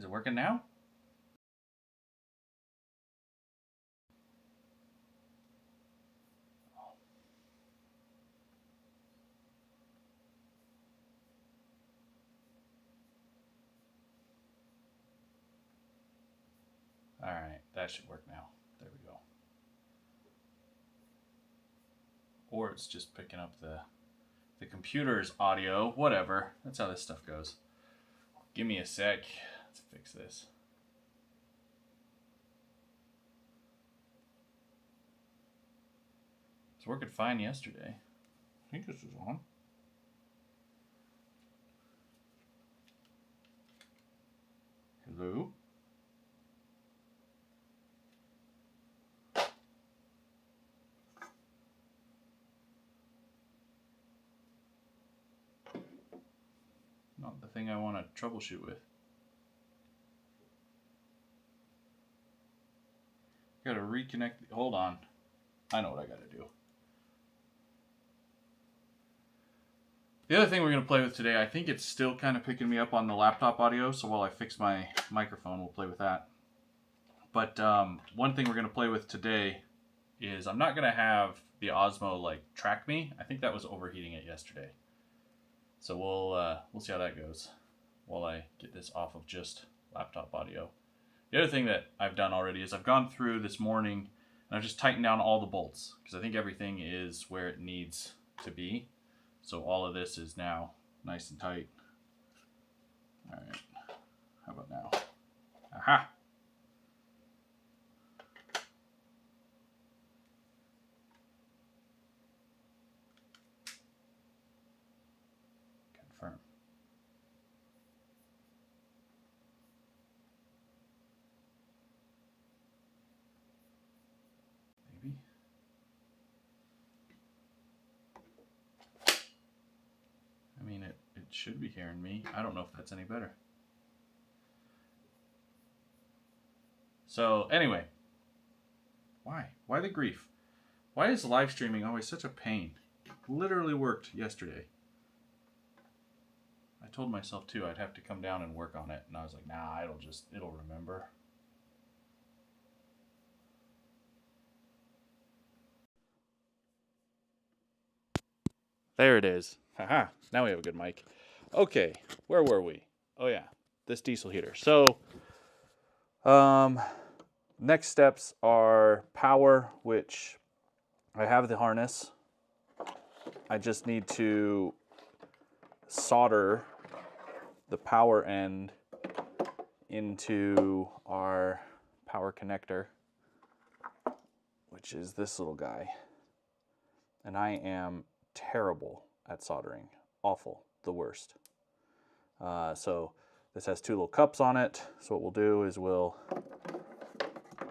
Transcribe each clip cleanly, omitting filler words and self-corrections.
it working now? All right, that should work now. There we go. Or it's just picking up the computer's audio, whatever. That's how this stuff goes. Give me a sec. Let's fix this. It's working fine yesterday. I think this is on. Hello? Not the thing I want to troubleshoot with. Gotta reconnect. Hold on. I know what I gotta do. The other thing we're going to play with today, I think it's still kind of picking me up on the laptop audio, so while I fix my microphone, we'll play with that. But one thing we're going to play with today is I'm not going to have the Osmo like track me. I think that was overheating it yesterday. So we'll see how that goes while I get this off of just laptop audio. The other thing that I've done already is I've gone through this morning and I've just tightened down all the bolts because I think everything is where it needs to be. So all of this is now nice and tight. All right, how about now? Aha! Confirm. Maybe. I mean, it should be hearing me. I don't know if that's any better. So anyway, why the grief? Why is live streaming always such a pain? It literally worked yesterday. I told myself too I'd have to come down and work on it, and I was like, nah, it'll remember. There it is. Haha, now we have a good mic. Okay, where were we? Oh yeah, this diesel heater. So, next steps are power, which I have the harness. I just need to solder the power end into our power connector, which is this little guy. And I am terrible at soldering. Awful, the worst. So this has two little cups on it. So what we'll do is we'll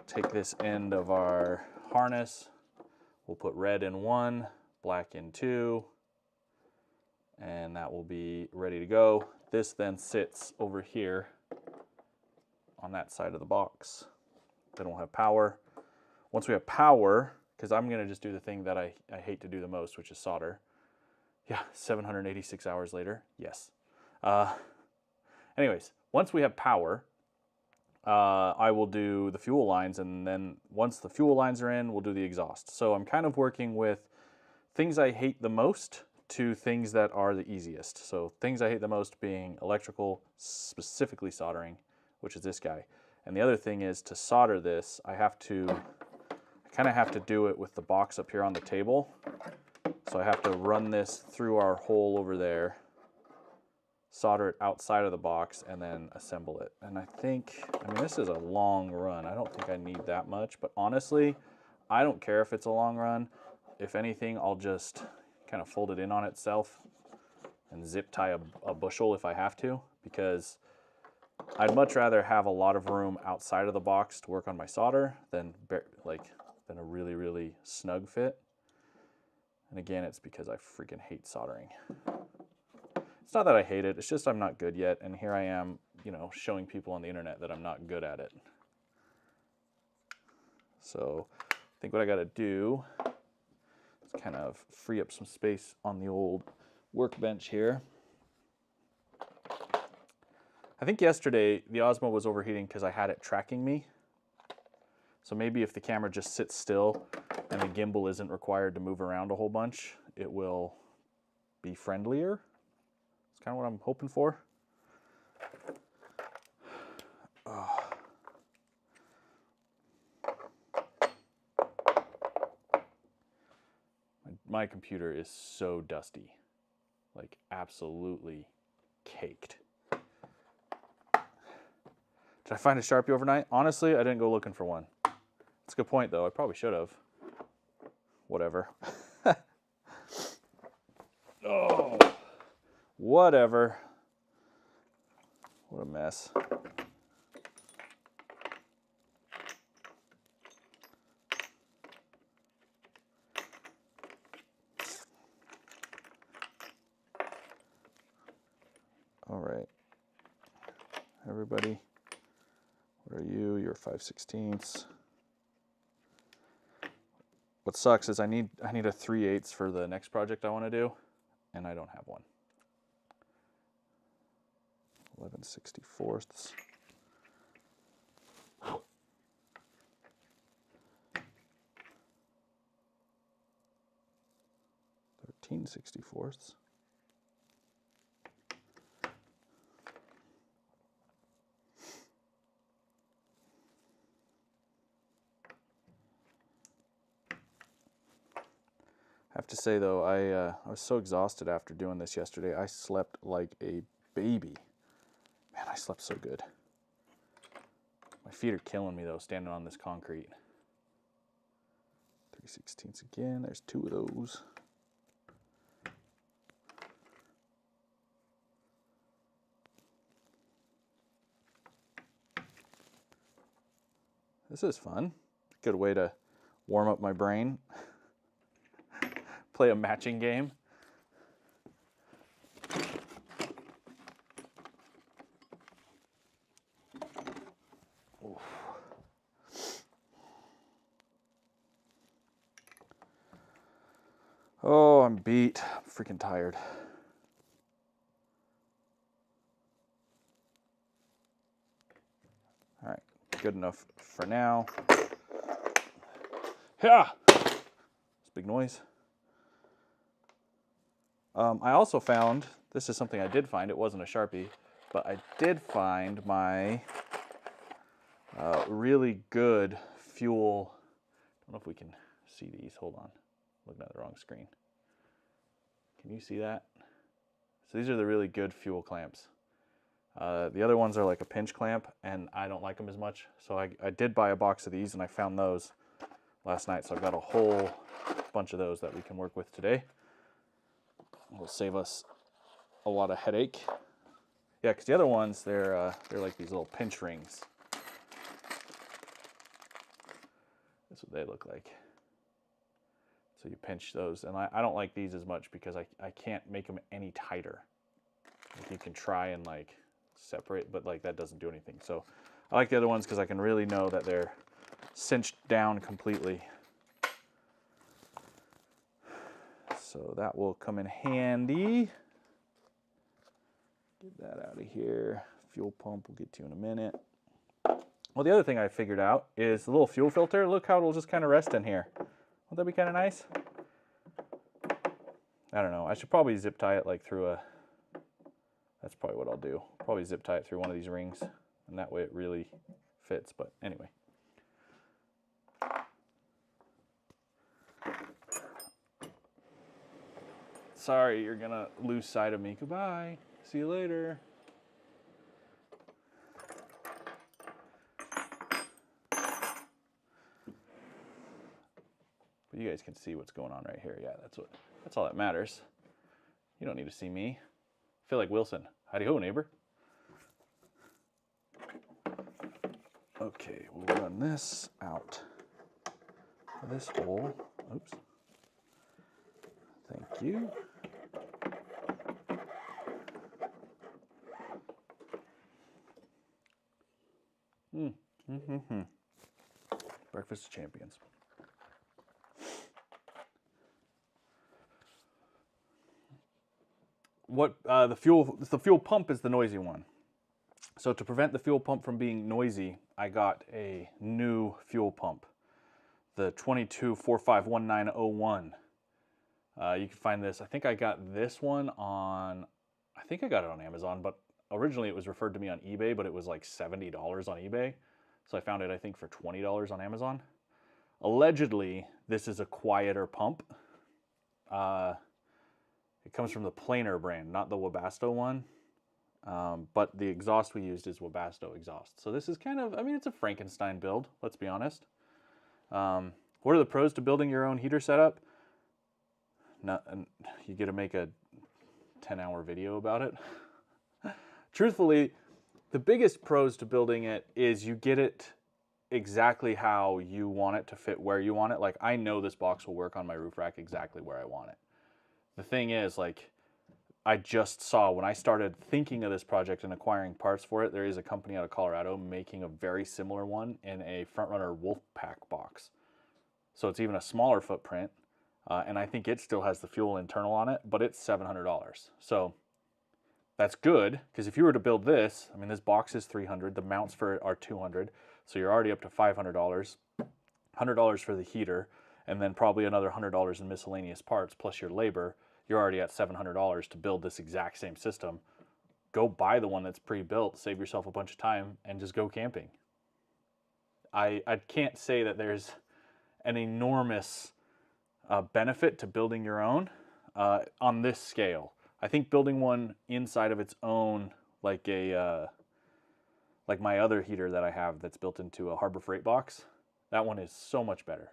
take this end of our harness. We'll put red in one, black in two, and that will be ready to go. This then sits over here on that side of the box. Then we'll have power. Once we have power, because I'm going to just do the thing that I hate to do the most, which is solder. Yeah, 786 hours later, yes. Anyways, once we have power, I will do the fuel lines, and then once the fuel lines are in, we'll do the exhaust. So I'm kind of working with things I hate the most to things that are the easiest. So things I hate the most being electrical, specifically soldering, which is this guy. And the other thing is to solder this, I kind of have to do it with the box up here on the table. So I have to run this through our hole over there, solder it outside of the box, and then assemble it. And I mean, this is a long run. I don't think I need that much, but honestly, I don't care if it's a long run. If anything, I'll just kind of fold it in on itself and zip tie a bushel if I have to, because I'd much rather have a lot of room outside of the box to work on my solder than a really, really snug fit. And again, it's because I freaking hate soldering. It's not that I hate it, it's just I'm not good yet, and here I am, showing people on the internet that I'm not good at it. So I think what I gotta do is kind of free up some space on the old workbench here. I think yesterday the Osmo was overheating because I had it tracking me. So maybe if the camera just sits still and the gimbal isn't required to move around a whole bunch, it will be friendlier. That's kind of what I'm hoping for. Oh. My computer is so dusty, like absolutely caked. Did I find a Sharpie overnight? Honestly, I didn't go looking for one. That's a good point, though. I probably should have. Whatever. Oh, whatever. What a mess. All right. Everybody, what are you? You're 5/16. What sucks is I need a 3/8 for the next project I want to do, and I don't have one. 11/64. 13/64. I have to say though, I was so exhausted after doing this yesterday. I slept like a baby. Man, I slept so good. My feet are killing me though, standing on this concrete. 3/16 again. There's 2 of those. This is fun. Good way to warm up my brain. Play a matching game. Oof. Oh, I'm beat. I'm freaking tired. All right, good enough for now. Yeah, it's a big noise. I also found, this is something I did find, it wasn't a Sharpie, but I did find my really good fuel. I don't know if we can see these. Hold on, looking at the wrong screen. Can you see that? So these are the really good fuel clamps. The other ones are like a pinch clamp, and I don't like them as much. So I did buy a box of these, and I found those last night. So I've got a whole bunch of those that we can work with today. It'll save us a lot of headache. Yeah, because the other ones, they're like these little pinch rings. That's what they look like. So you pinch those, and I don't like these as much because I can't make them any tighter. Like you can try and like separate, but like that doesn't do anything. So I like the other ones because I can really know that they're cinched down completely. So that will come in handy. Get that out of here. Fuel pump, we'll get to in a minute. Well, the other thing I figured out is the little fuel filter. Look how it'll just kind of rest in here. Won't that be kind of nice? I don't know. I should probably zip tie it like through a... That's probably what I'll do. Probably zip tie it through one of these rings, and that way it really fits. But anyway. Sorry, you're gonna lose sight of me. Goodbye. See you later. But you guys can see what's going on right here. Yeah, that's all that matters. You don't need to see me. I feel like Wilson. Howdy ho, neighbor. Okay, we'll run this out of this hole. Oops. Thank you. Breakfast of Champions. What the fuel pump is the noisy one. So to prevent the fuel pump from being noisy, I got a new fuel pump, the 22451901. You can find this. I think I got this one on, I think I got it on Amazon, but originally it was referred to me on eBay, but it was like $70 on eBay. So I found it, I think, for $20 on Amazon. Allegedly, this is a quieter pump. It comes from the Planer brand, not the Webasto one. But the exhaust we used is Webasto exhaust. So this is kind of, I mean, it's a Frankenstein build, let's be honest. What are the pros to building your own heater setup? You get to make a 10-hour video about it. Truthfully, the biggest pros to building it is you get it exactly how you want it to fit where you want it. Like, I know this box will work on my roof rack exactly where I want it. The thing is, like, I just saw when I started thinking of this project and acquiring parts for it, there is a company out of Colorado making a very similar one in a Frontrunner Wolfpack box. So it's even a smaller footprint, and I think it still has the fuel internal on it, but it's $700. So that's good, because if you were to build this, I mean, this box is $300, the mounts for it are $200, so you're already up to $500, $100 for the heater, and then probably another $100 in miscellaneous parts plus your labor. You're already at $700 to build this exact same system. Go buy the one that's pre-built, save yourself a bunch of time, and just go camping. I can't say that there's an enormous benefit to building your own on this scale. I think building one inside of its own, like like my other heater that I have that's built into a Harbor Freight box, that one is so much better.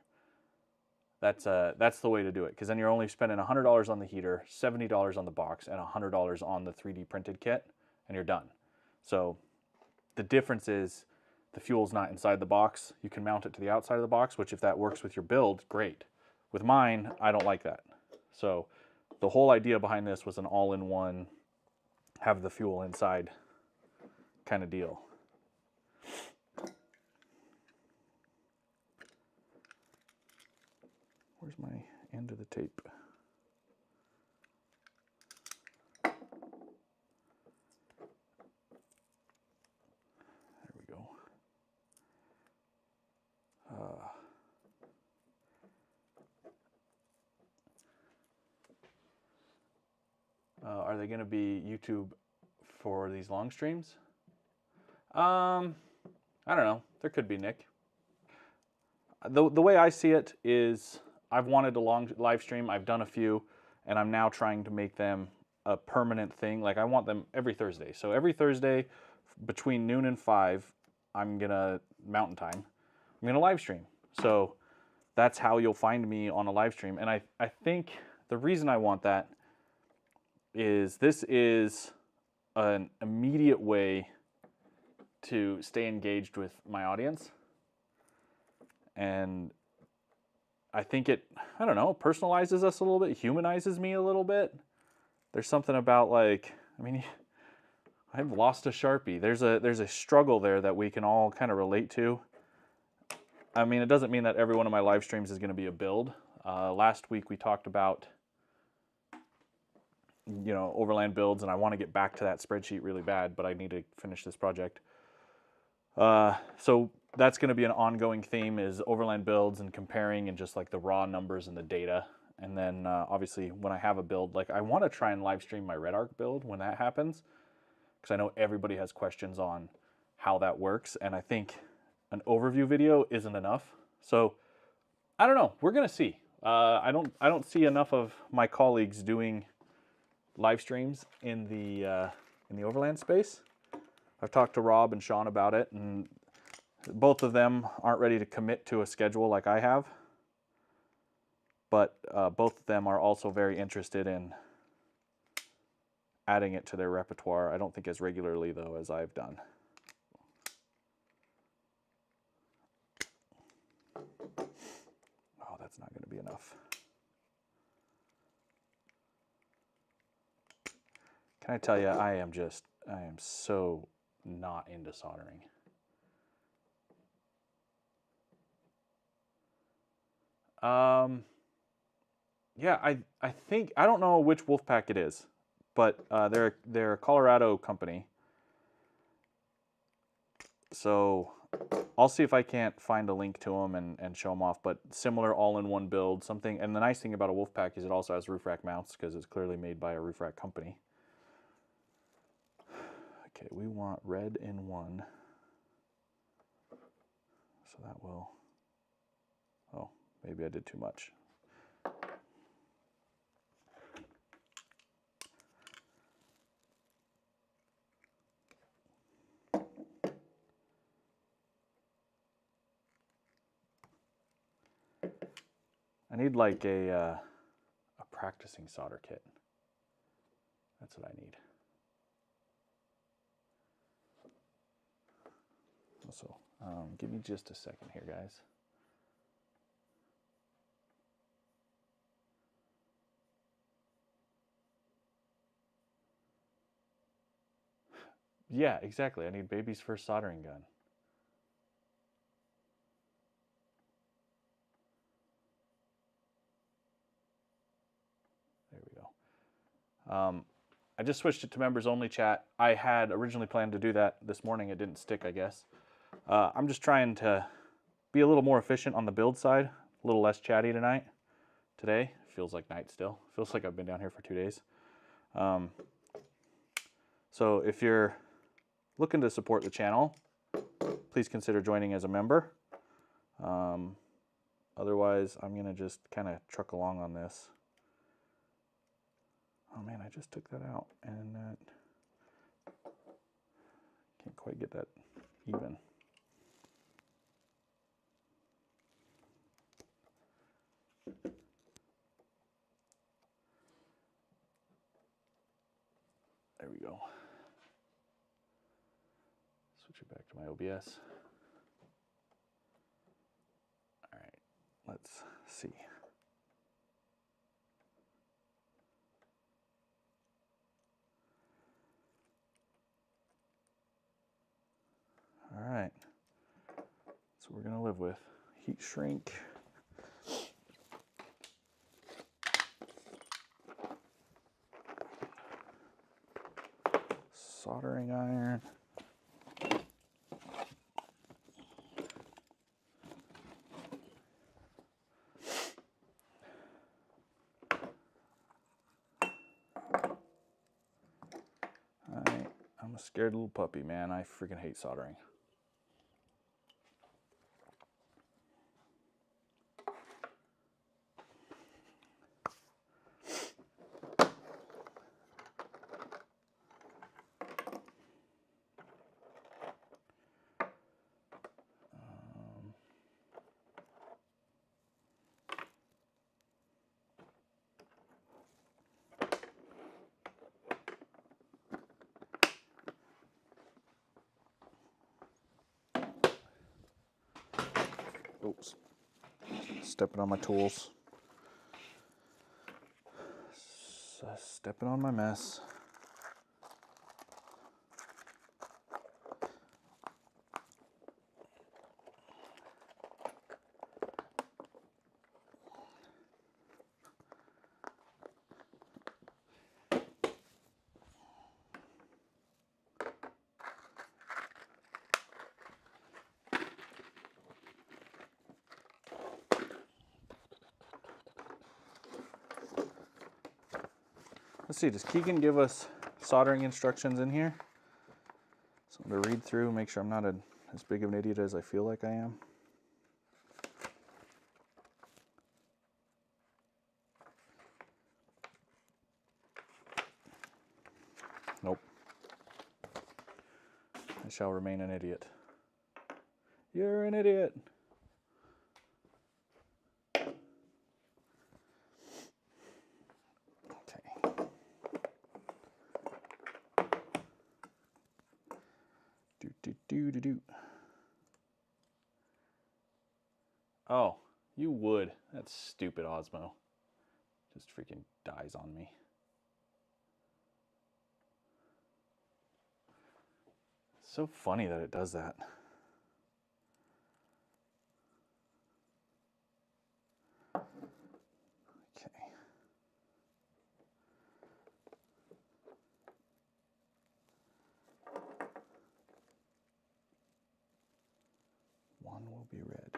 That's the way to do it, because then you're only spending $100 on the heater, $70 on the box, and $100 on the 3D printed kit, and you're done. So the difference is the fuel's not inside the box. You can mount it to the outside of the box, which if that works with your build, great. With mine, I don't like that. So the whole idea behind this was an all-in-one, have the fuel inside kind of deal. Where's my end of the tape? There we go. Are they going to be YouTube for these long streams? I don't know. There could be, Nick. The way I see it is, I've wanted a long live stream. I've done a few, and I'm now trying to make them a permanent thing. Like, I want them every Thursday. So every Thursday between noon and 5, I'm gonna, Mountain Time, I'm gonna live stream. So that's how you'll find me on a live stream. And I think the reason I want that is this is an immediate way to stay engaged with my audience. And I think it, I don't know, personalizes us a little bit, humanizes me a little bit. There's something about, like, I mean, I've lost a Sharpie. There's a struggle there that we can all kind of relate to. I mean, it doesn't mean that every one of my live streams is going to be a build. Last week we talked about, you know, overland builds, and I want to get back to that spreadsheet really bad, but I need to finish this project. So that's going to be an ongoing theme, is overland builds and comparing and just like the raw numbers and the data. And then obviously when I have a build, like, I want to try and live stream my Red Arc build when that happens, because I know everybody has questions on how that works, and I think an overview video isn't enough. So I don't know. We're going to see. I don't see enough of my colleagues doing live streams in the overland space. I've talked to Rob and Sean about it, and both of them aren't ready to commit to a schedule like I have. But both of them are also very interested in adding it to their repertoire. I don't think as regularly, though, as I've done. Oh, that's not going to be enough. Can I tell you, I am so not into soldering. Yeah, I think, I don't know which Wolfpack it is, but they're a Colorado company. So I'll see if I can't find a link to them and show them off, but similar all-in-one build, something. And the nice thing about a Wolfpack is it also has roof rack mounts because it's clearly made by a roof rack company. Okay, we want red in 1. So that will, oh, maybe I did too much. I need like a practicing solder kit. That's what I need. So give me just a second here, guys. Yeah, exactly. I need baby's first soldering gun. There we go. I just switched it to members only chat. I had originally planned to do that this morning. It didn't stick, I guess. I'm just trying to be a little more efficient on the build side, a little less chatty today. Feels like night still. Feels like I've been down here for 2 days. So if you're looking to support the channel, please consider joining as a member. Otherwise, I'm going to just kind of truck along on this. Oh man, I just took that out and that can't quite get that even. There we go. Switch it back to my OBS. All right, let's see. All right, so we're gonna live with heat shrink. Soldering iron. I'm a scared little puppy, man. I freaking hate soldering. Oops. Stepping on my tools. Stepping on my mess. Let's see, does Keegan give us soldering instructions in here? Something to read through, make sure I'm not as big of an idiot as I feel like I am. Nope. I shall remain an idiot. You're an idiot. Do. Oh, you would. That's stupid, Osmo. Just freaking dies on me. So funny that it does that. Okay. One will be red.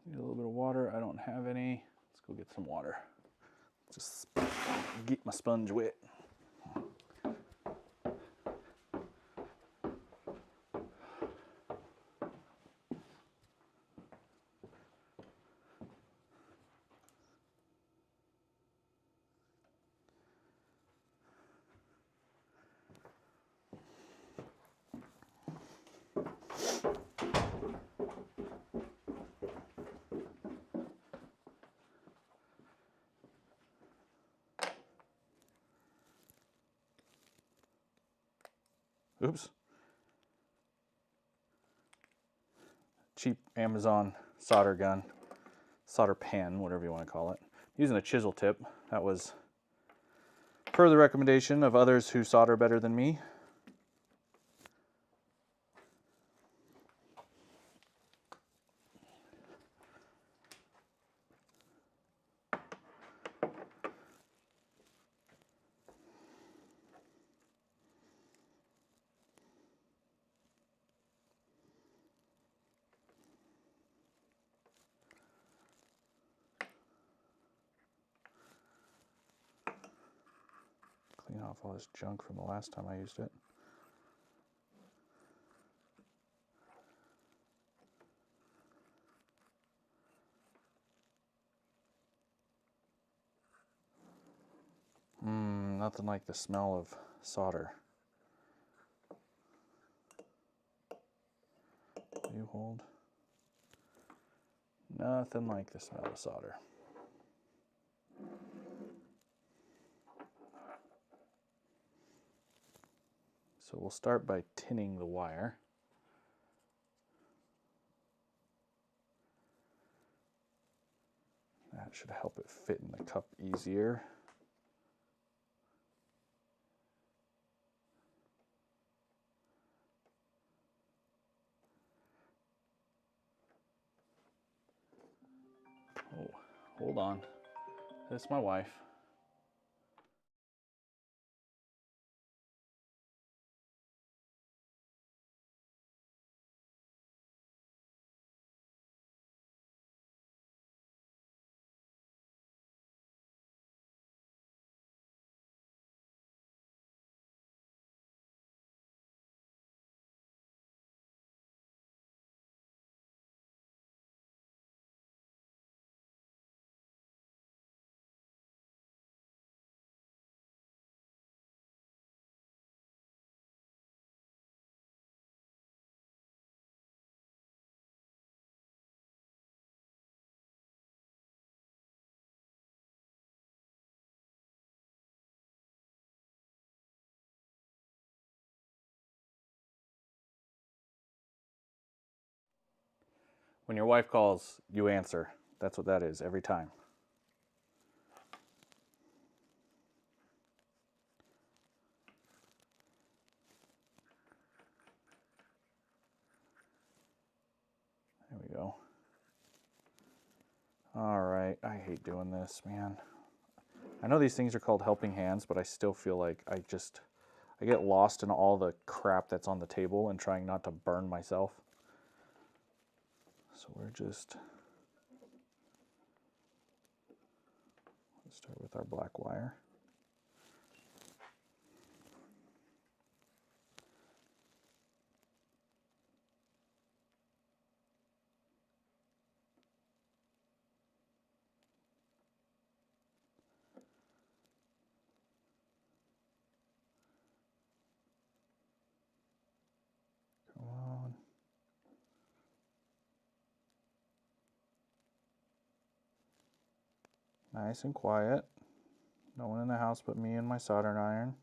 Need a little bit of water. I don't have any. Let's go get some water. Just get my sponge wet. Oops. Cheap Amazon solder gun, solder pen, whatever you want to call it. Using a chisel tip. That was per the recommendation of others who solder better than me. Clean off all this junk from the last time I used it. Nothing like the smell of solder. You hold. Nothing like the smell of solder. So we'll start by tinning the wire. That should help it fit in the cup easier. Oh, hold on. That's my wife. When your wife calls, you answer. That's what that is every time. There we go. All right, I hate doing this, man. I know these things are called helping hands, but I still feel like I get lost in all the crap that's on the table and trying not to burn myself. So let's start with our black wire. Come on. Nice and quiet. No one in the house but me and my soldering iron.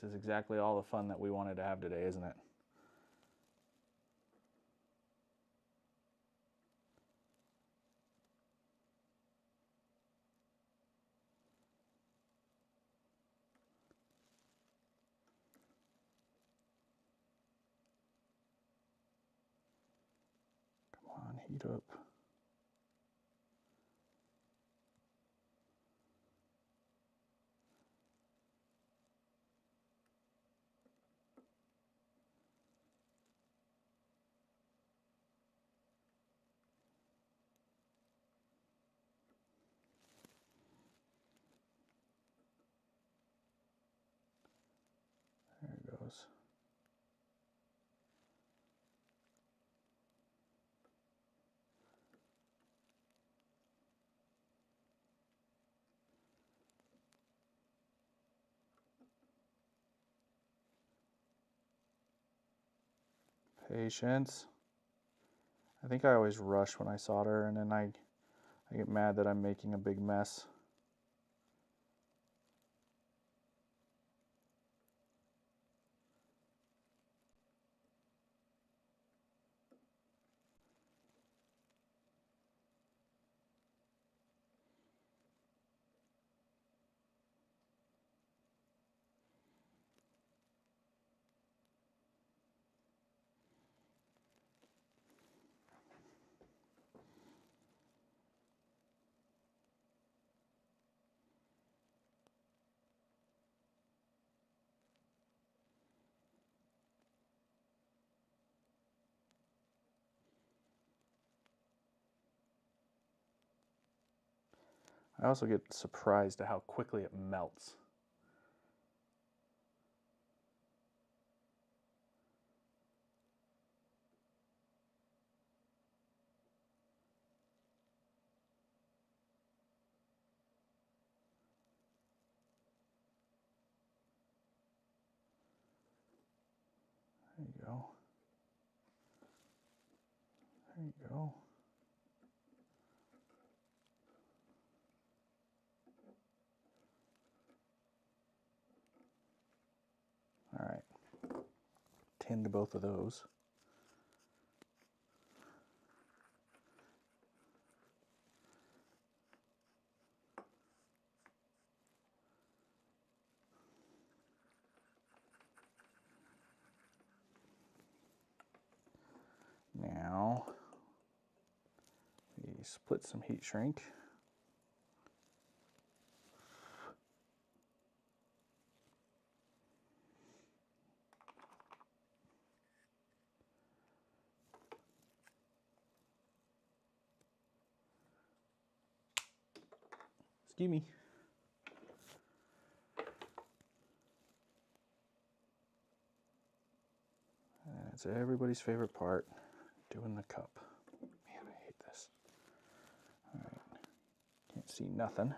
This is exactly all the fun that we wanted to have today, isn't it? Come on, heat up. There it goes. Patience. I think I always rush when I solder, and then I get mad that I'm making a big mess. I also get surprised at how quickly it melts. There you go. There you go. All right. Tend to both of those. Now, we split some heat shrink. Excuse me. That's everybody's favorite part, doing the cup. Man, I hate this. All right, can't see nothing.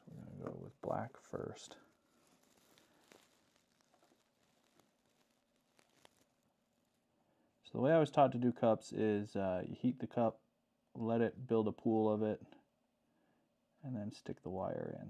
So we're gonna go with black first. So the way I was taught to do cups is you heat the cup, let it build a pool of it, and then stick the wire in.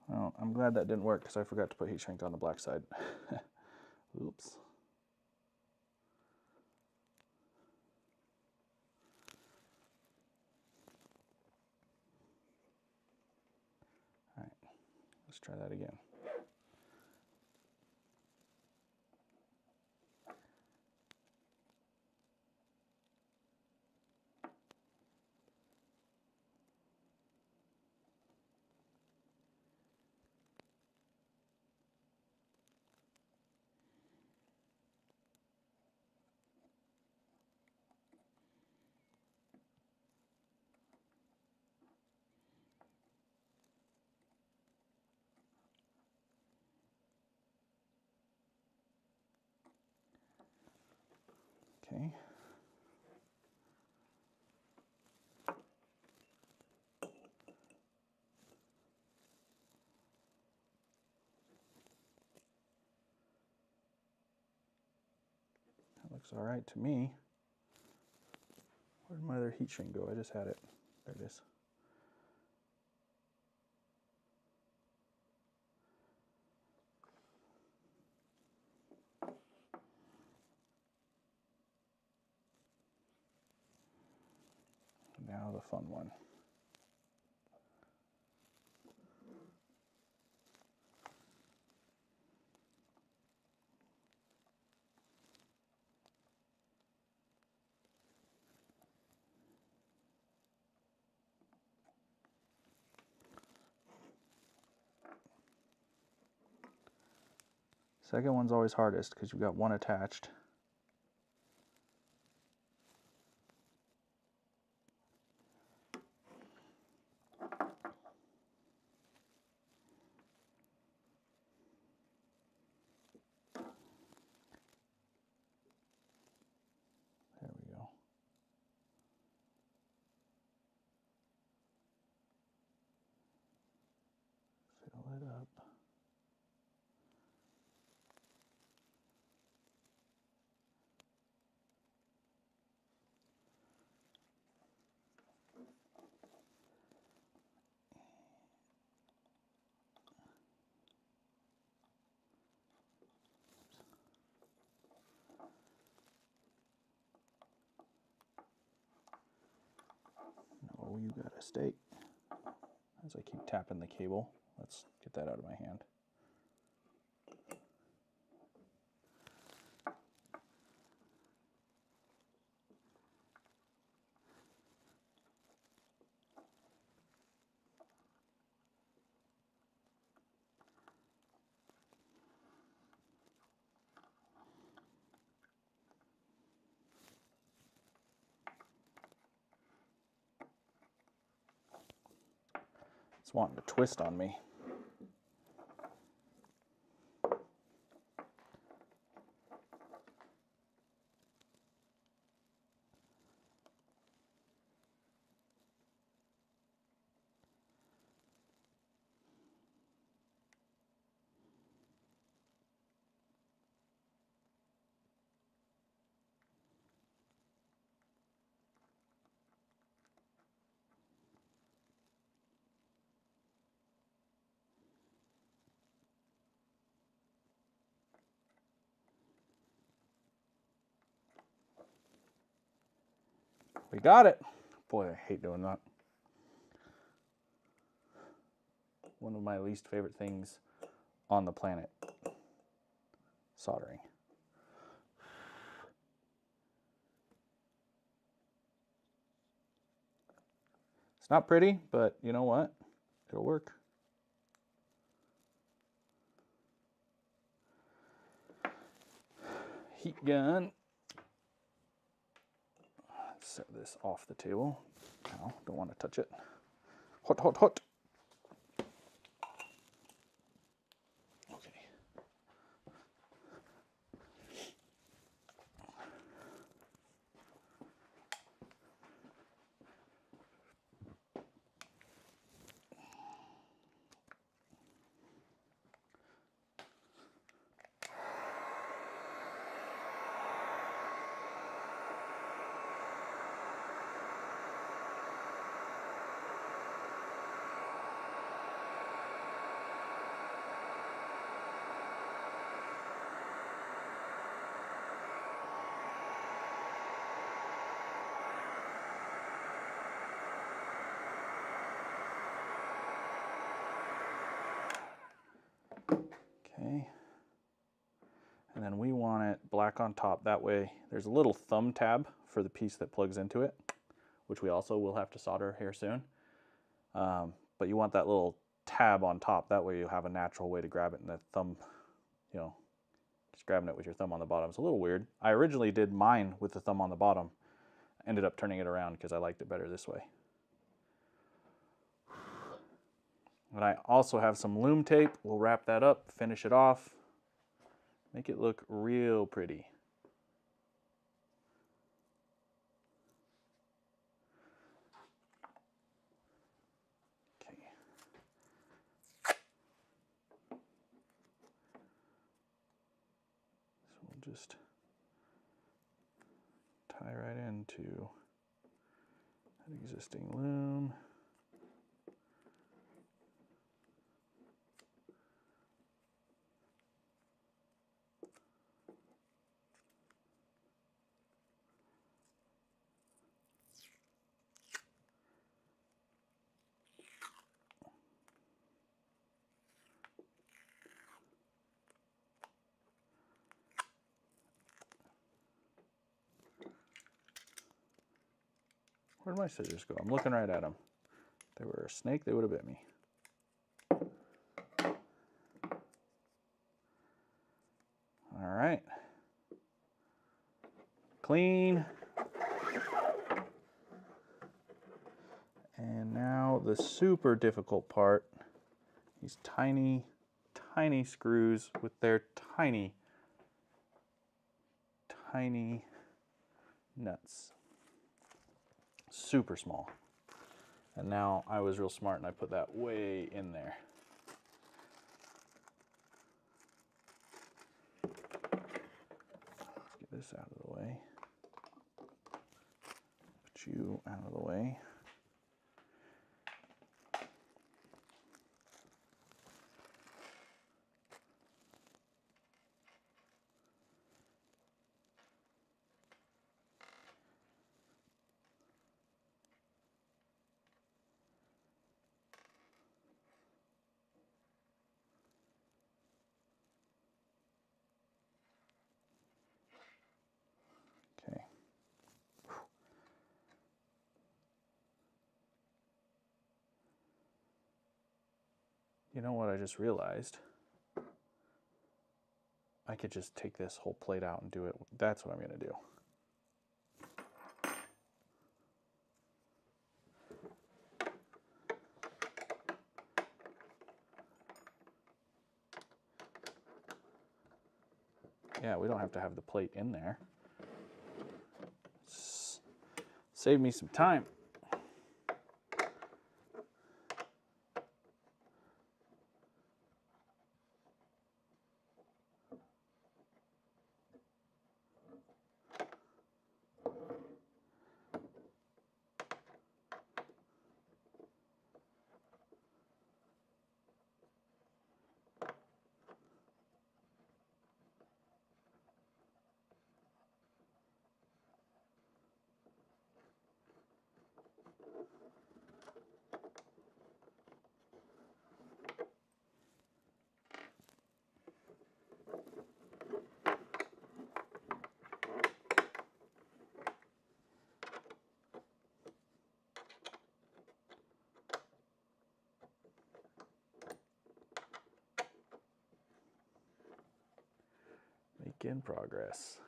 Well, I'm glad that didn't work because I forgot to put heat shrink on the black side. Oops. All right, let's try that again. Looks all right to me. Where did my other heat shrink go? I just had it. There it is. Now the fun one. Second one's always hardest because you've got one attached. There we go. Fill it up. No, you gotta stay. As I keep tapping the cable, let's get that out of my hand. It's wanting to twist on me. We got it. Boy, I hate doing that. One of my least favorite things on the planet. Soldering. It's not pretty, but you know what? It'll work. Heat gun. Let's set this off the table. No, don't want to touch it. Hot, hot, hot. Okay. Okay. And then we want it black on top. That way there's a little thumb tab for the piece that plugs into it, which we also will have to solder here soon. But you want that little tab on top. That way you have a natural way to grab it, and the thumb, you know, just grabbing it with your thumb on the bottom. It's a little weird. I originally did mine with the thumb on the bottom. Ended up turning it around because I liked it better this way. And I also have some loom tape. We'll wrap that up, finish it off, make it look real pretty. Okay. So we'll just into an existing loom. Where'd my scissors go? I'm looking right at them. If they were a snake, they would have bit me. All right. Clean. And now the super difficult part, these tiny, tiny screws with their tiny, tiny nuts. Super small. And now I was real smart and I put that way in there. Let's get this out of the way. Put you out of the way. Okay. You know what I just realized? I could just take this whole plate out and do it. That's what I'm going to do. Yeah, we don't have to have the plate in there. Save me some time. Make in progress.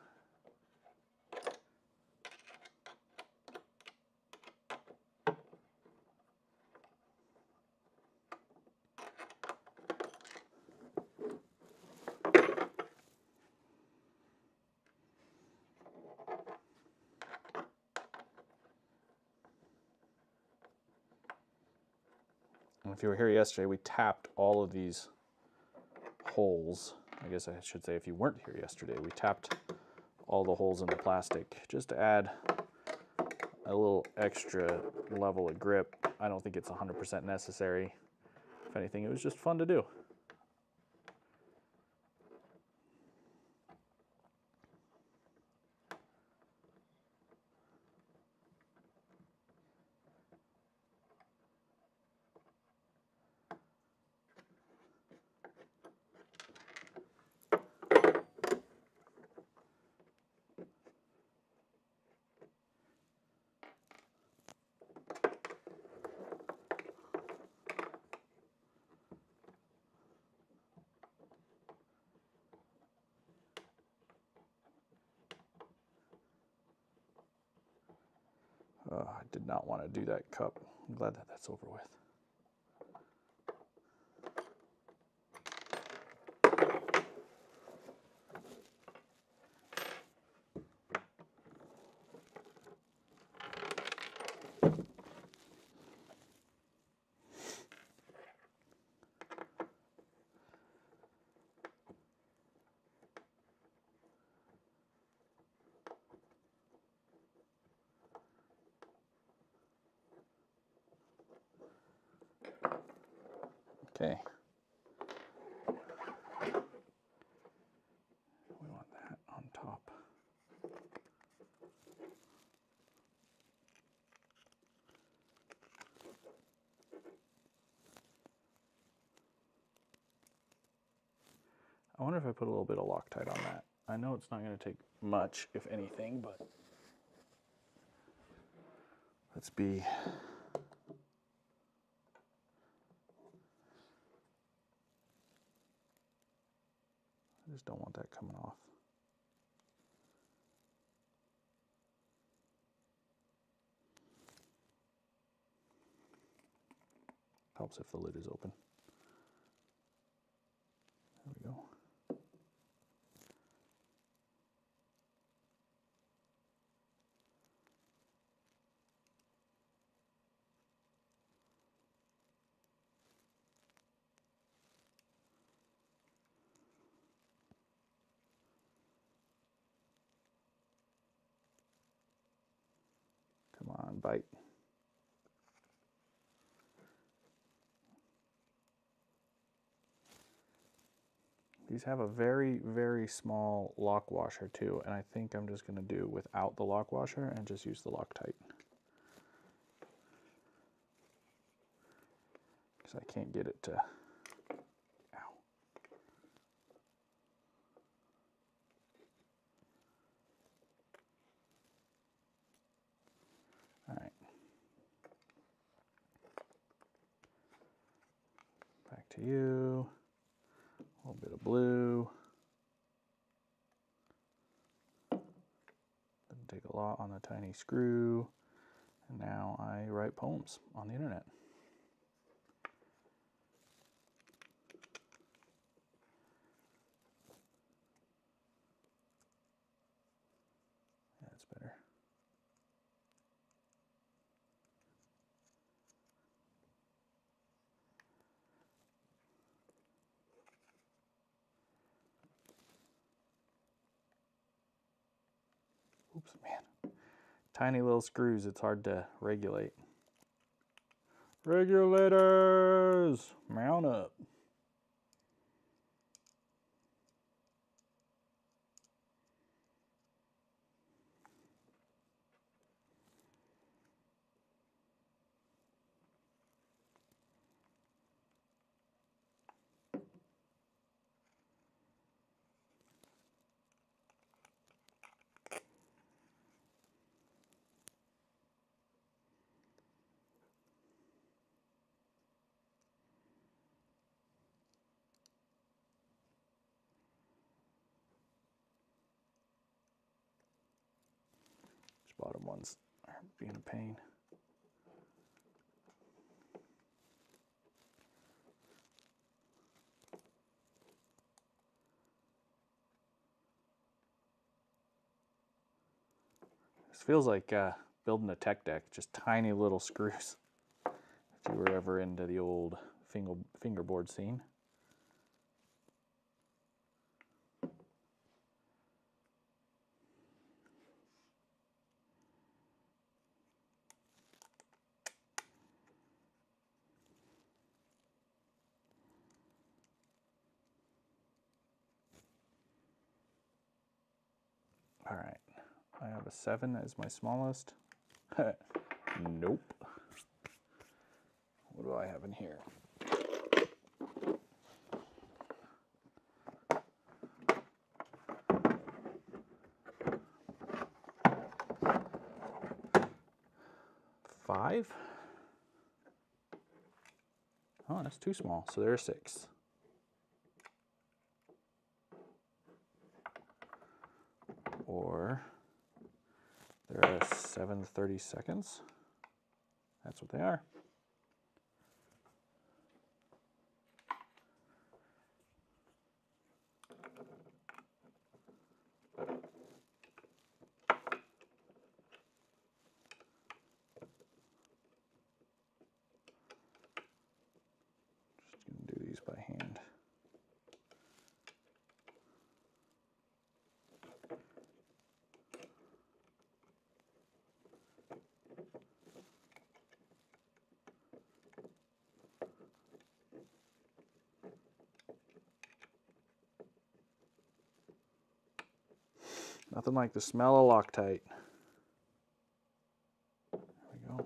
And if you were here yesterday, we tapped all of these holes. I guess I should say if you weren't here yesterday, we tapped all the holes in the plastic just to add a little extra level of grip. I don't think it's 100% necessary. If anything, it was just fun to do. I did not want to do that cup. I'm glad that that's over with. wonder if I put a little bit of Loctite on that. I know it's not going to take much, if anything, but let's be... I just don't want that coming off. Helps if the lid is open. There we go. Come on, bite. These have a very, very small lock washer too, and I think I'm just going to do without the lock washer and just use the Loctite. Because I can't get it to... Ow. All right. Back to you. A little bit of blue. Doesn't take a lot on the tiny screw. And now I write poems on the internet. Yeah, that's better. Oops, man. Tiny little screws, it's hard to regulate. Regulators, mount up. These bottom ones are being a pain. This feels like building a tech deck, just tiny little screws. If you were ever into the old fingerboard scene. All right, I have a 7 as my smallest. Nope. What do I have in here? Five? Oh, that's too small, so there's 6. Or they're at 7/32. That's what they are. Just gonna do these by hand. Nothing like the smell of Loctite. There we go.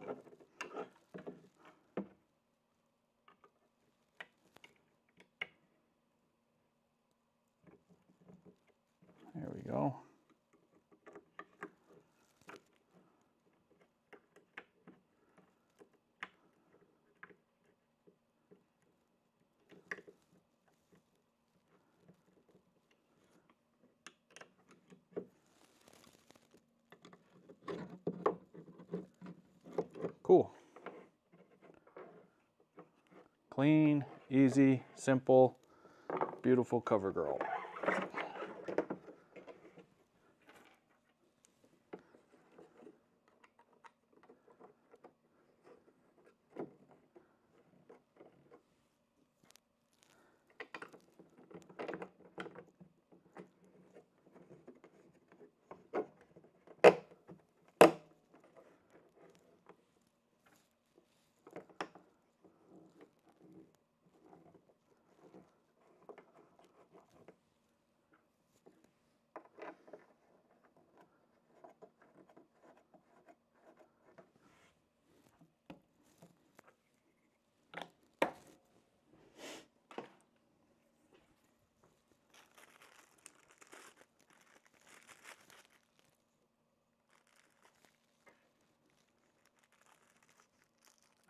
we go. Cool. Clean, easy, simple, beautiful cover girl.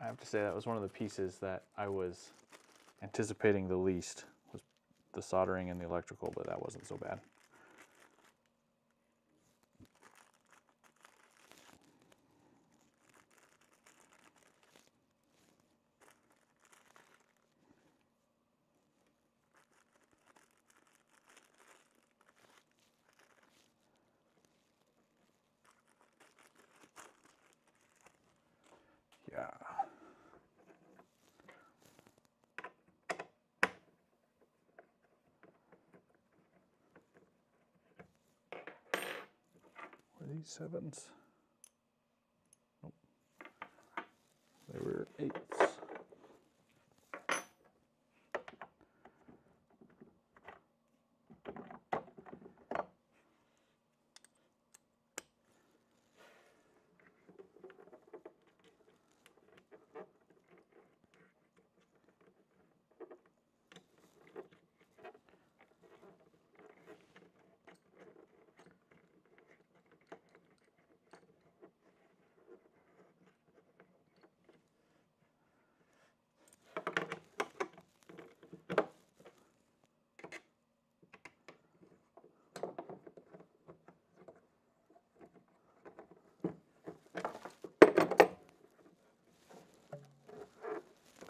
I have to say that was one of the pieces that I was anticipating the least, was the soldering and the electrical, but that wasn't so bad. Yeah. Were these 7s? Nope. They were 8s.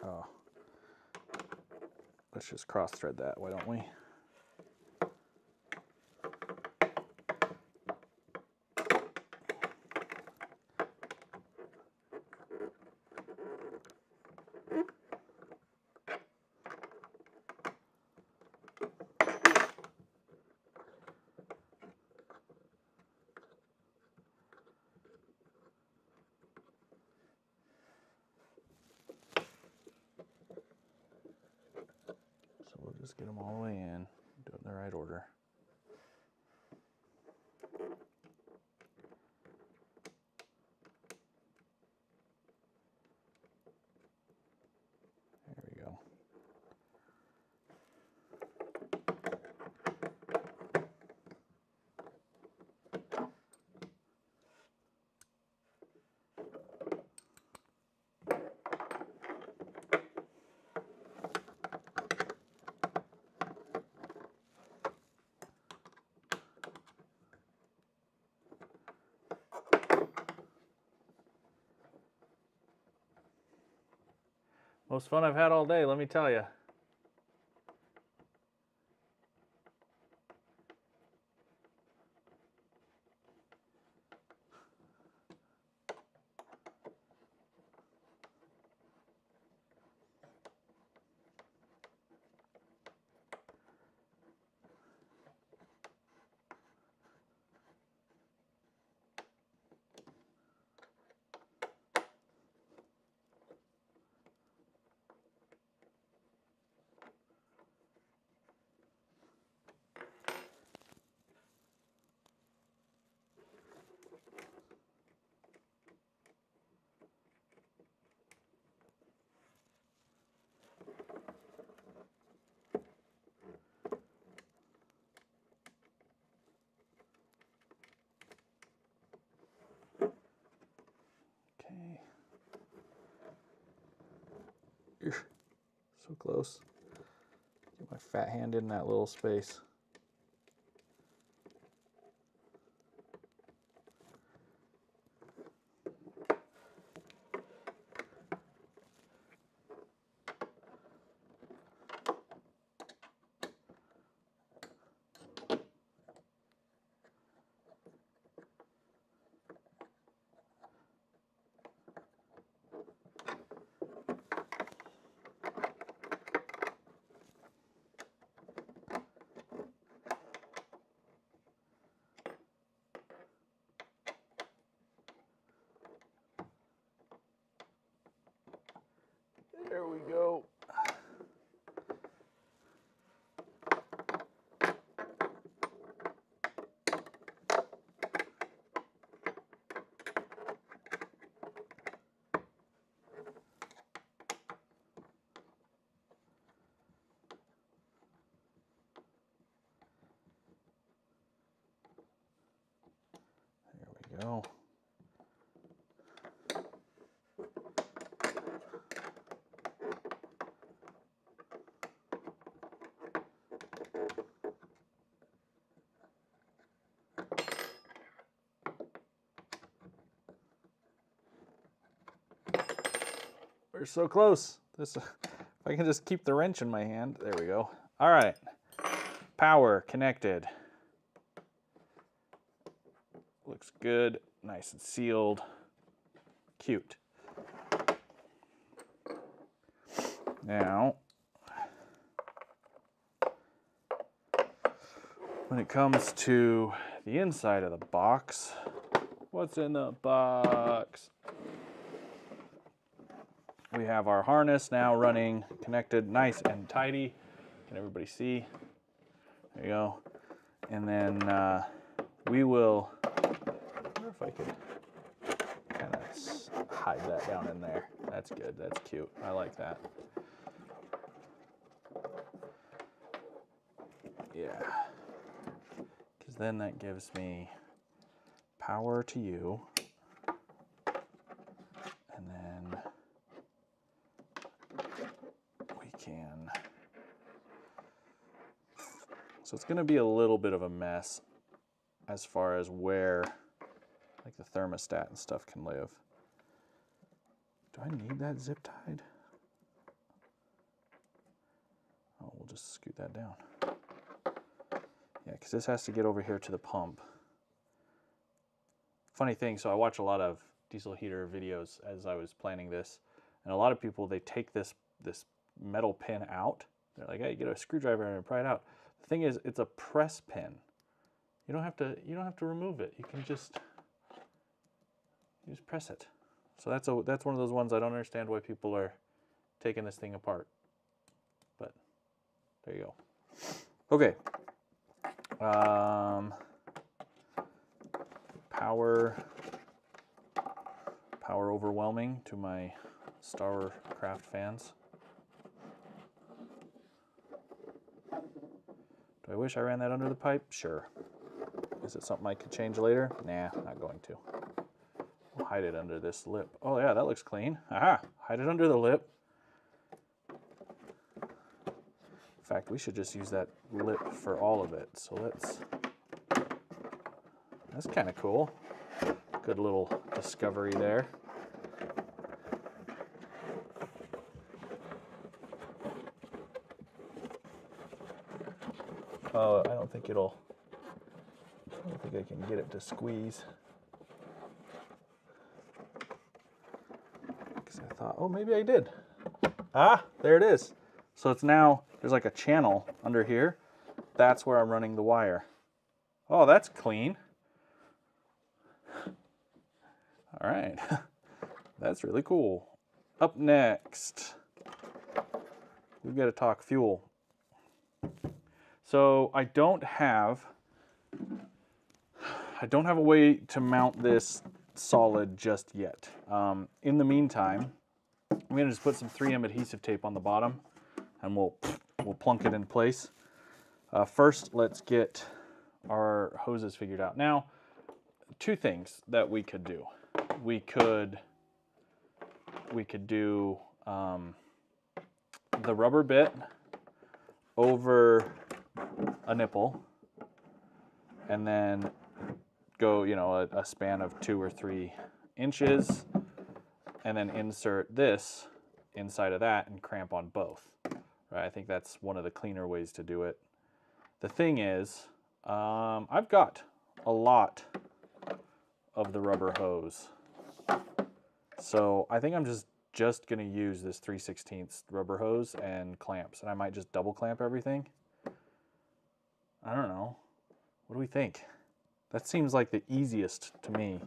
Oh. Let's just cross thread that, why don't we? So we'll just get them all the way in, do it in the right order. There we go. Most fun I've had all day, let me tell you. So close. Get my fat hand in that little space. There we go. There we go. We're so close. This, if I can just keep the wrench in my hand. There we go. All right. Power connected. Looks good. Nice and sealed. Cute. Now, when it comes to the inside of the box, what's in the box? We have our harness now running, connected, nice and tidy. Can everybody see? There you go. And then we will, I wonder if I could kind of hide that down in there. That's good, that's cute. I like that. Yeah. Because then that gives me power to you. And then we can, so it's going to be a little bit of a mess as far as where like the thermostat and stuff can live. Do I need that zip tied? Oh, we'll just scoot that down. Yeah, because this has to get over here to the pump. Funny thing, so I watch a lot of diesel heater videos as I was planning this, and a lot of people, they take this metal pin out. They're like, hey, get a screwdriver and pry it out. The thing is, it's a press pin. You don't have to remove it. You can just press it. So that's one of those ones I don't understand why people are taking this thing apart. But there you go. Okay. Power overwhelming to my Starcraft fans. Do I wish I ran that under the pipe? Sure. Is it something I could change later? Nah, not going to. We'll hide it under this lip. Oh yeah, that looks clean. Aha! Hide it under the lip. In fact, we should just use that lip for all of it. So that's kind of cool. Good little discovery there. Oh, I don't think I can get it to squeeze. Because I thought, oh, maybe I did. Ah, there it is. So it's now, there's like a channel under here. That's where I'm running the wire. Oh, that's clean. All right, that's really cool. Up next, we've got to talk fuel. So I don't have a way to mount this solid just yet. In the meantime, I'm gonna just put some 3M adhesive tape on the bottom, and we'll plunk it in place. First, let's get our hoses figured out. Now, two things that we could do. We could do the rubber bit over a nipple, and then go, you know, a span of 2 or 3 inches, and then insert this inside of that and cramp on both. Right? I think that's one of the cleaner ways to do it. The thing is, I've got a lot of the rubber hose, so I think I'm just gonna use this 3/16 rubber hose and clamps, and I might just double clamp everything. I don't know. What do we think? That seems like the easiest to me,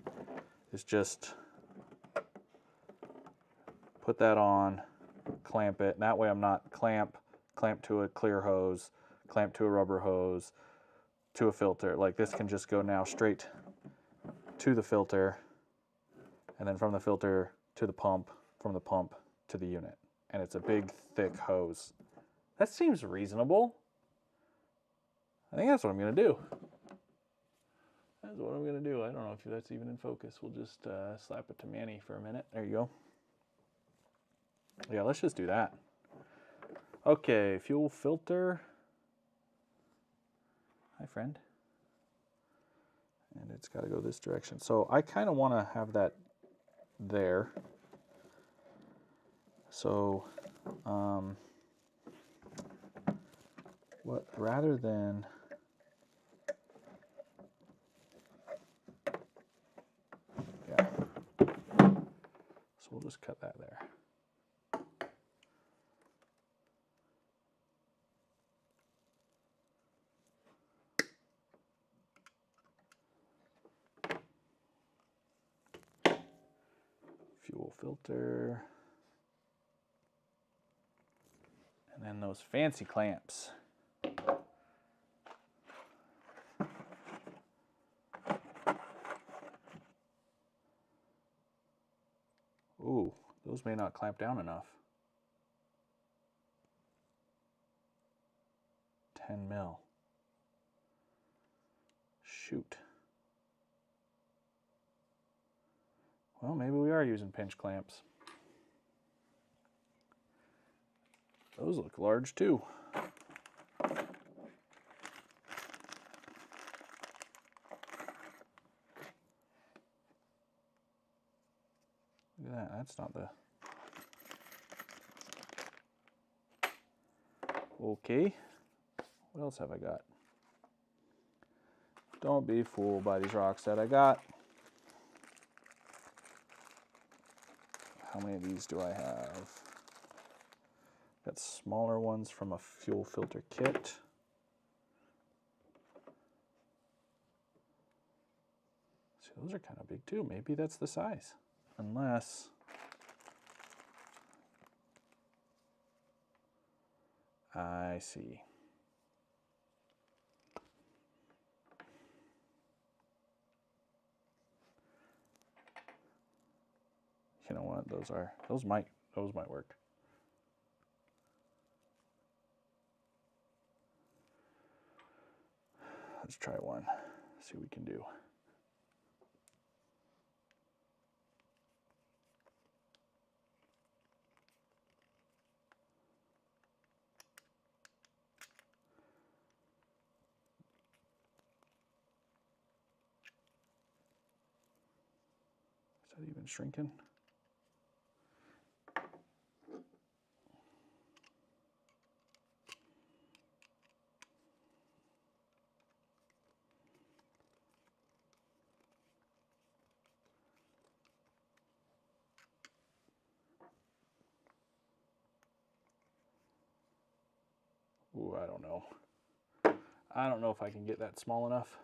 is just put that on, clamp it, and that way I'm not clamp to a clear hose, clamp to a rubber hose, to a filter. Like this can just go now straight to the filter, and then from the filter to the pump, from the pump to the unit. And it's a big, thick hose. That seems reasonable. I think that's what I'm gonna do. That's what I'm gonna do. I don't know if that's even in focus. We'll just slap it to Manny for a minute. There you go. Yeah, let's just do that. Okay, fuel filter. Hi, friend. And it's got to go this direction. So I kind of want to have that there. So, rather than, yeah. So we'll just cut that there. Fuel filter. And then those fancy clamps. Ooh, those may not clamp down enough. 10 mil. Shoot. Well, maybe we are using pinch clamps. Those look large too. Look at that, that's not the... Okay, what else have I got? Don't be fooled by these rocks that I got. How many of these do I have? Got smaller ones from a fuel filter kit. See, those are kind of big too. Maybe that's the size. Unless... I see. You know what? Those might work. Let's try one. See what we can do. Is that even shrinking? Ooh, I don't know. I don't know if I can get that small enough.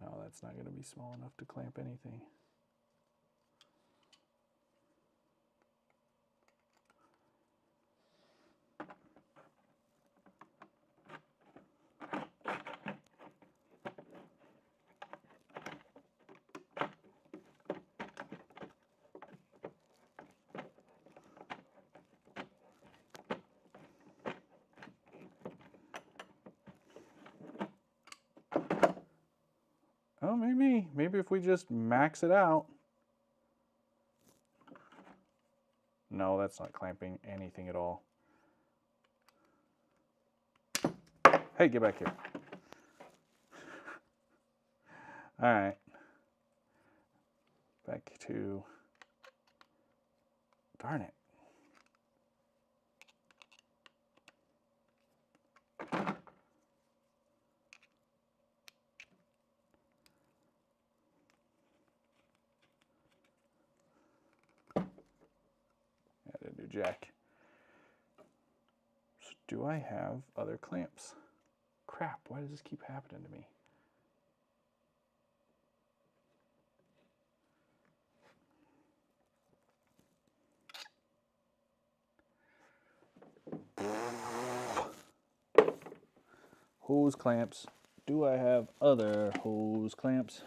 No, that's not going to be small enough to clamp anything. Try me. Maybe if we just max it out. No, that's not clamping anything at all. Hey, get back here. All right. Back to, darn it. I didn't do jack. So do I have other clamps? Crap, why does this keep happening to me? Hose clamps. Do I have other hose clamps?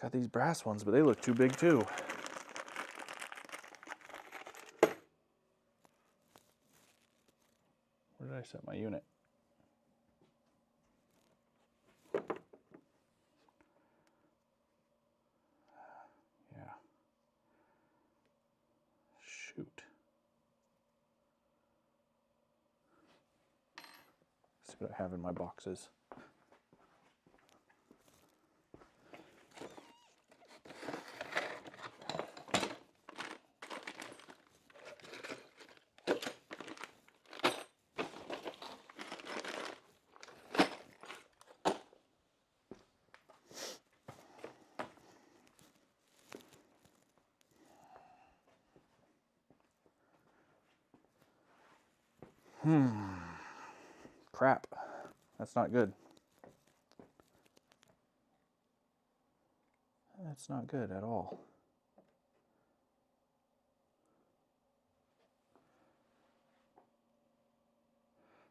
Got these brass ones, but they look too big too. Where did I set my unit? Yeah. Shoot. Let's see what I have in my boxes. Crap. That's not good. That's not good at all.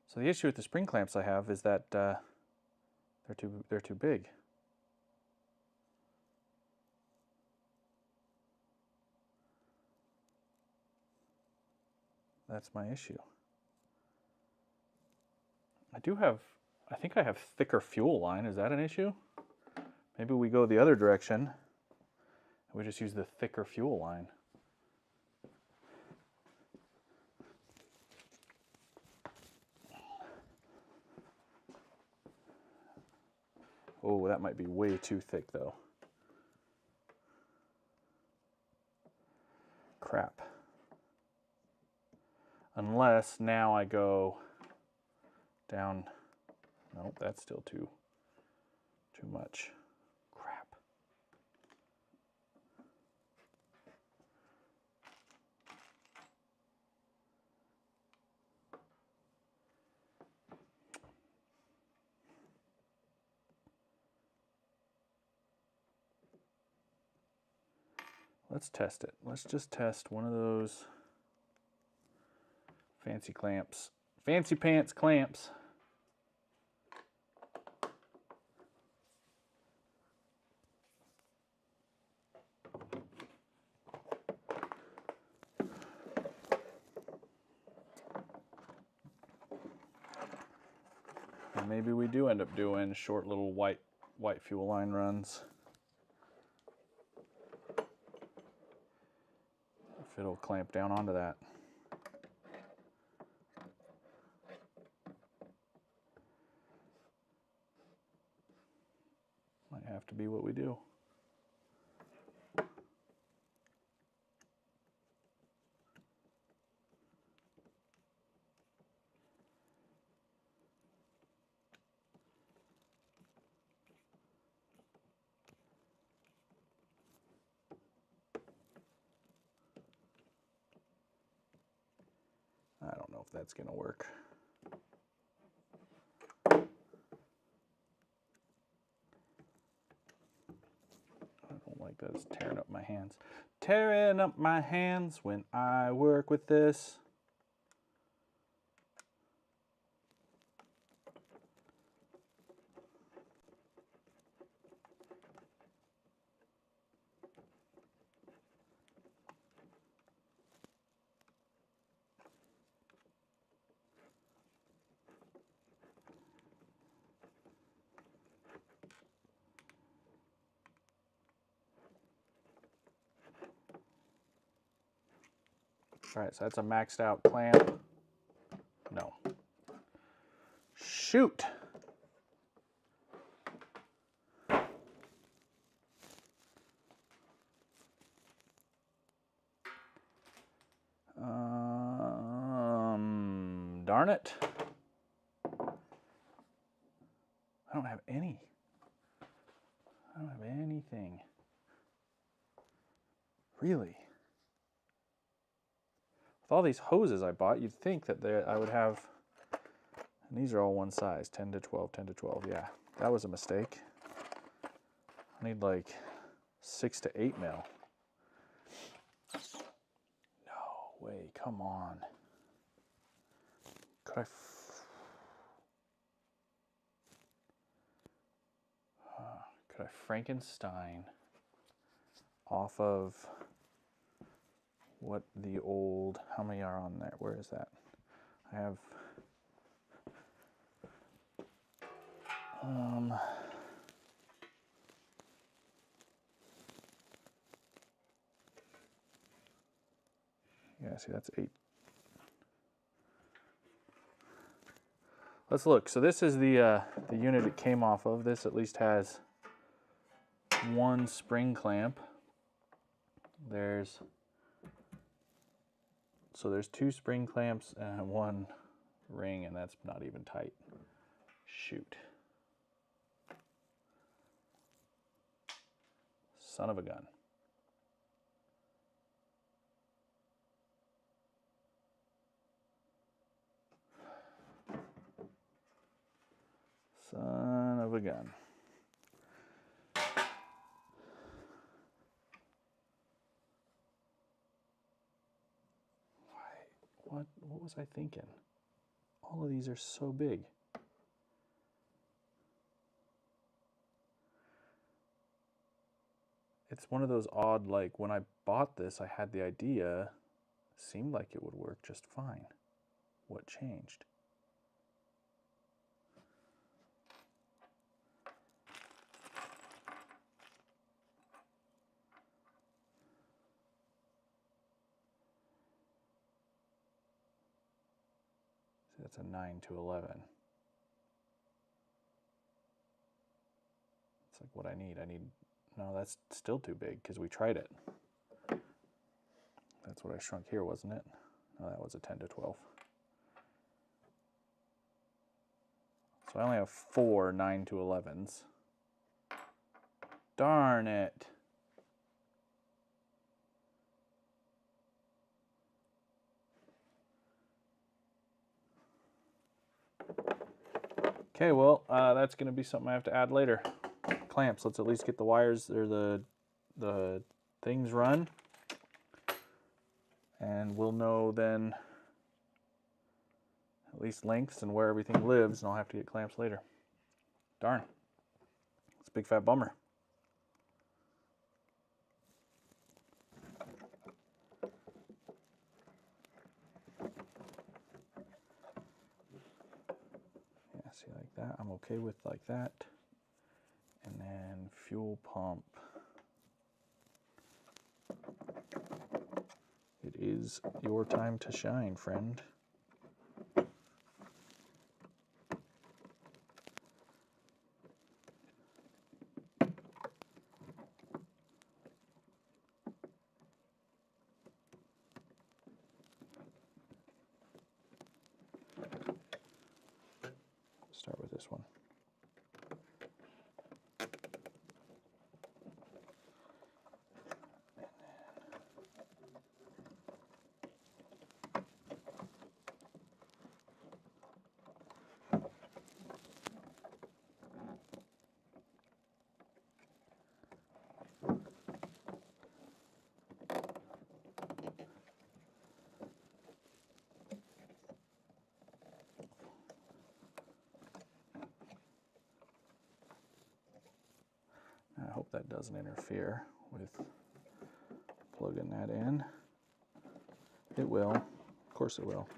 So the issue with the spring clamps I have is that they're too big. That's my issue. I think I have thicker fuel line. Is that an issue? Maybe we go the other direction. We just use the thicker fuel line. Oh, that might be way too thick though. Crap. Unless now I go down. Nope, that's still too much. Crap. Let's test it. Let's just test one of those fancy clamps. Fancy pants clamps. And maybe we do end up doing short little white fuel line runs. If it'll clamp down onto that. Might have to be what we do. I don't know if that's going to work. I don't like that. It's tearing up my hands. Tearing up my hands when I work with this. All right, so that's a maxed out clamp. No. Shoot. Darn it. I don't have any. I don't have anything. Really? With all these hoses I bought, you'd think that I would have, and these are all one size, 10 to 12, 10 to 12. Yeah, that was a mistake. I need like 6 to 8 mil. No way, come on. Could I Frankenstein off of what the old, how many are on there? Where is that? I have, yeah, see that's 8. Let's look. So this is the unit it came off of. This at least has one spring clamp. There's 2 spring clamps and 1 ring, and that's not even tight. Shoot. Son of a gun. Son of a gun. What was I thinking? All of these are so big. It's one of those odd, like when I bought this, I had the idea, seemed like it would work just fine. What changed? See, that's a 9 to 11. It's like what I need. No, that's still too big because we tried it. That's what I shrunk here, wasn't it? No, that was a 10 to 12. So I only have 4 9 to 11s. Darn it. Okay, well, that's going to be something I have to add later. Clamps. Let's at least get the wires or the things run, and we'll know then at least lengths and where everything lives, and I'll have to get clamps later. Darn. It's a big fat bummer. Yeah, see, like that. I'm okay with like that. And then fuel pump. It is your time to shine, friend. Start with this one. I hope that doesn't interfere with plugging that in. It will. Of course it will.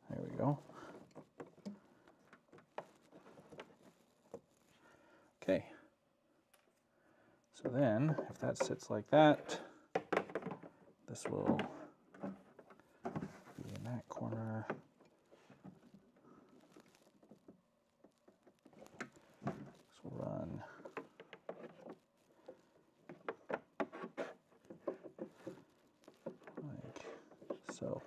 There we go. Okay. So then, if that sits like that, this will be in that corner. This will run like so.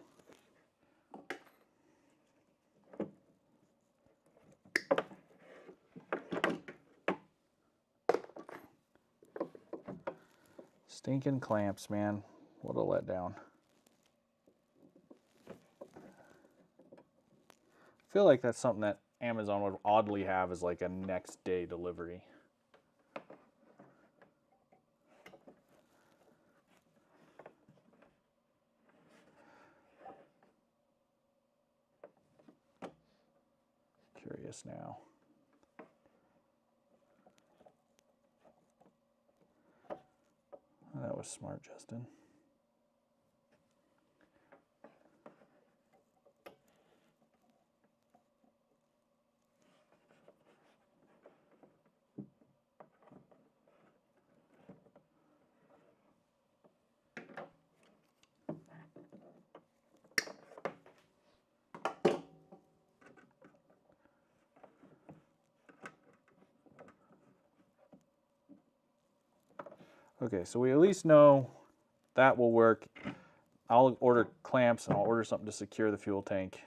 Stinking clamps, man. What a letdown. I feel like that's something that Amazon would oddly have as like a next day delivery. Curious now. That was smart, Justin. Okay, so we at least know that will work. I'll order clamps and I'll order something to secure the fuel tank.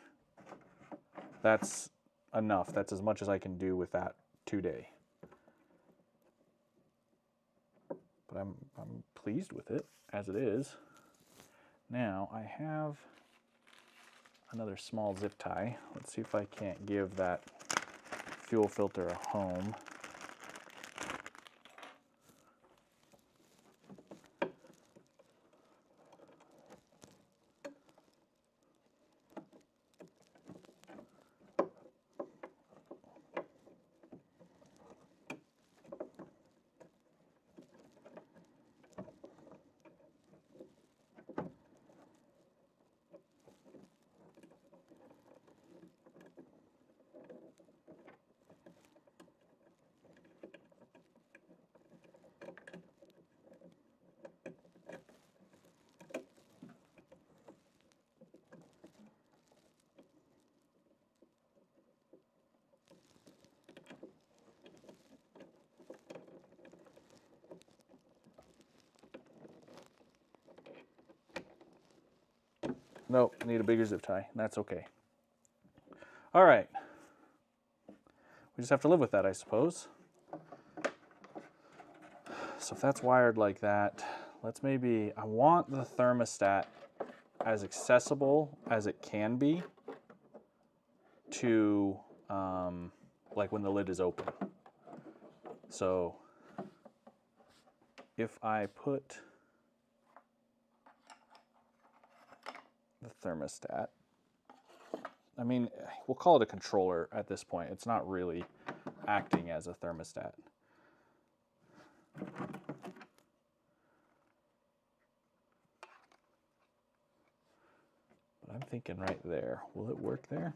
That's enough. That's as much as I can do with that today. But I'm pleased with it as it is. Now I have another small zip tie. Let's see if I can't give that fuel filter a home. Nope, need a bigger zip tie. That's okay. All right. We just have to live with that, I suppose. So if that's wired like that, let's maybe, I want the thermostat as accessible as it can be to like when the lid is open. So if I put the thermostat, I mean, we'll call it a controller at this point. It's not really acting as a thermostat. But I'm thinking right there. Will it work there?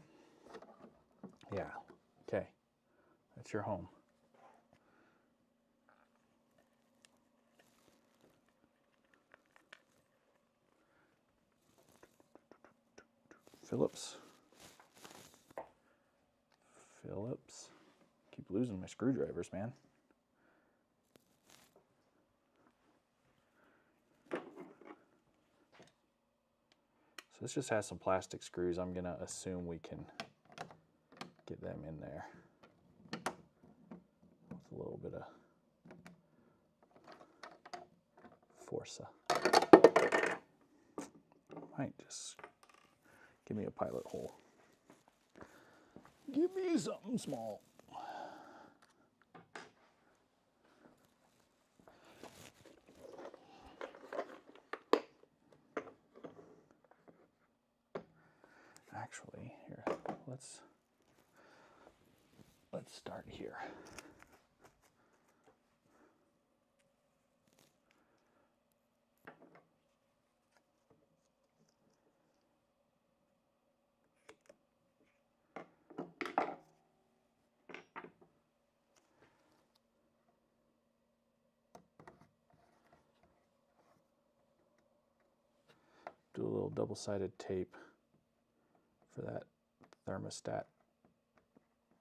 Yeah. Okay. That's your home. Phillips. Keep losing my screwdrivers, man. So this just has some plastic screws. I'm gonna assume we can get them in there with a little bit of forza. Might just give me a pilot hole. Give me something small. Actually, here, let's start here. do a little double-sided tape for that thermostat.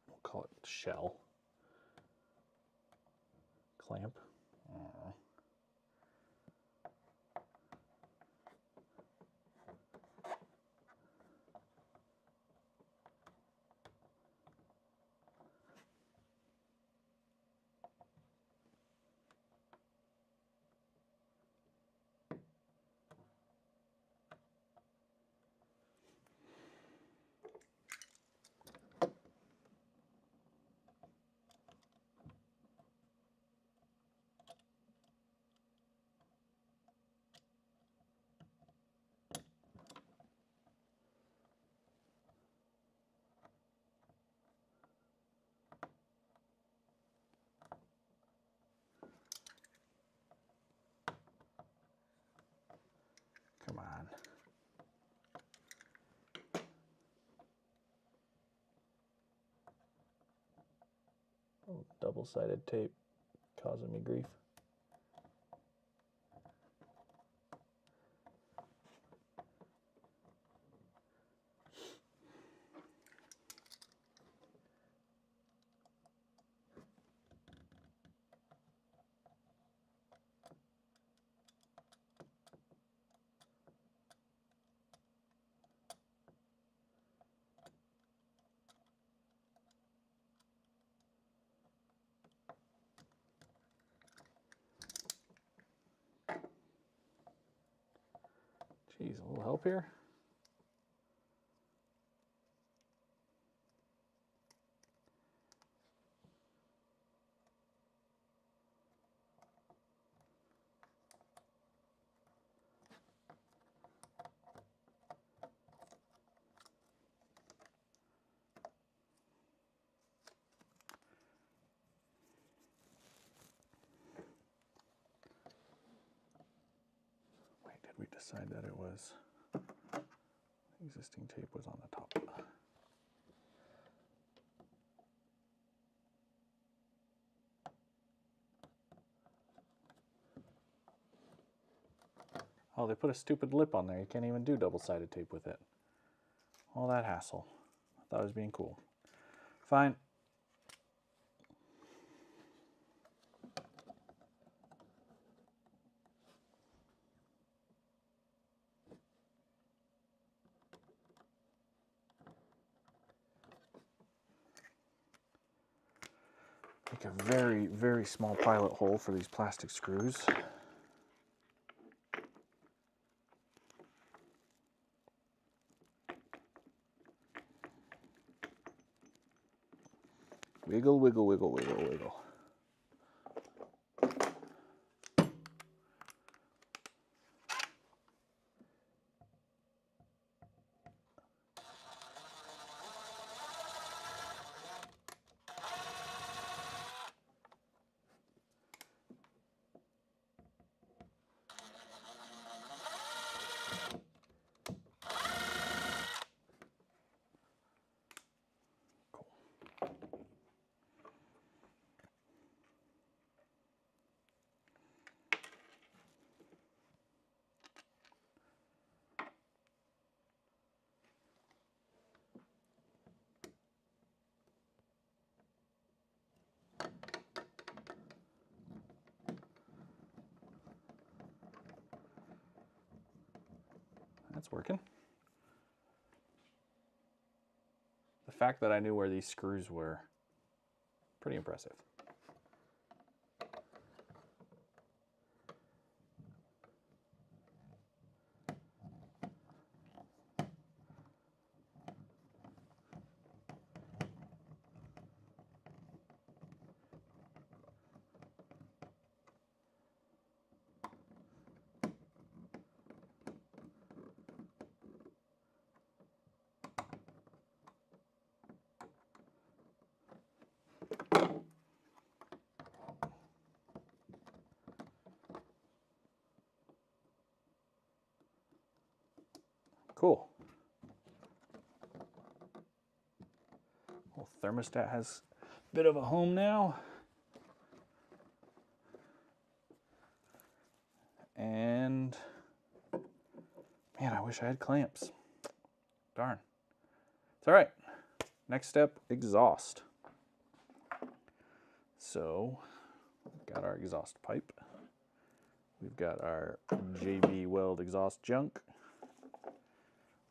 We'll call it shell clamp. Come on. Oh, double-sided tape causing me grief. Geez, a little help here. Wait, did we decide that it was existing tape was on the top? Oh, they put a stupid lip on there. You can't even do double-sided tape with it. All that hassle. I thought it was being cool. Fine. Make a very, very small pilot hole for these plastic screws. Wiggle, wiggle, wiggle, wiggle, wiggle. That's working. The fact that I knew where these screws were, pretty impressive. Cool. Well, thermostat has a bit of a home now. And Man, I wish I had clamps. Darn. It's all right. Next step, exhaust. So, we've got our exhaust pipe. We've got our JB Weld exhaust junk.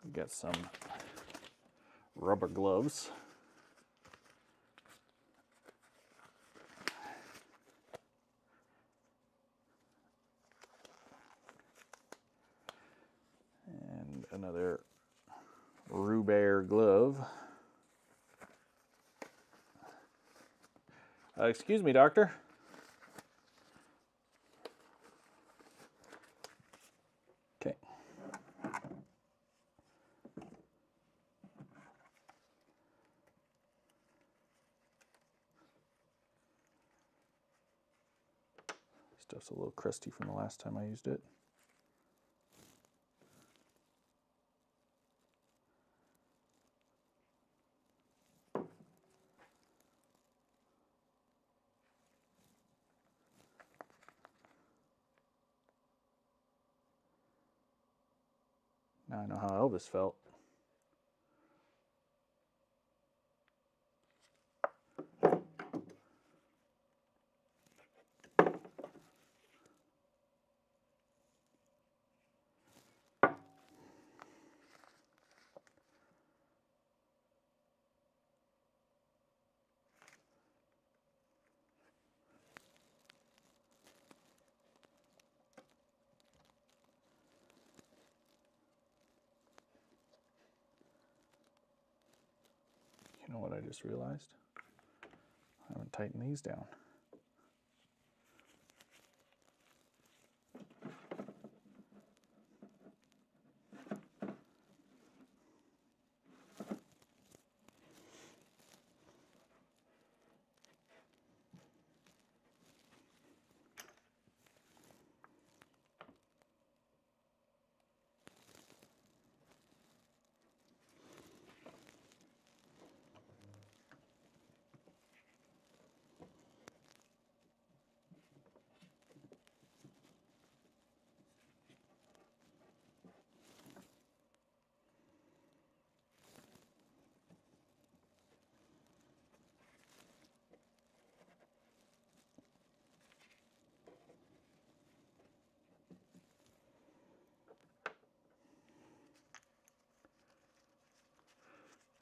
We've got some rubber gloves. And another Rubear glove. Excuse me, doctor. Okay. Stuff's a little crusty from the last time I used it. Now I know how Elvis felt. You know what I just realized? I haven't tightened these down.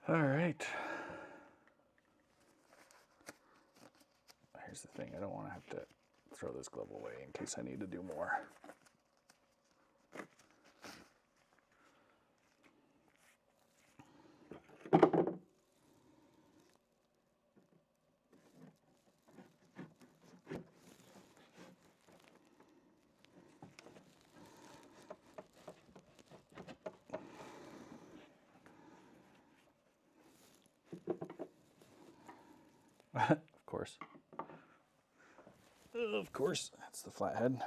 All right. Here's the thing, I don't want to have to throw this glove away in case I need to do more. Of course. Of course, that's the flathead.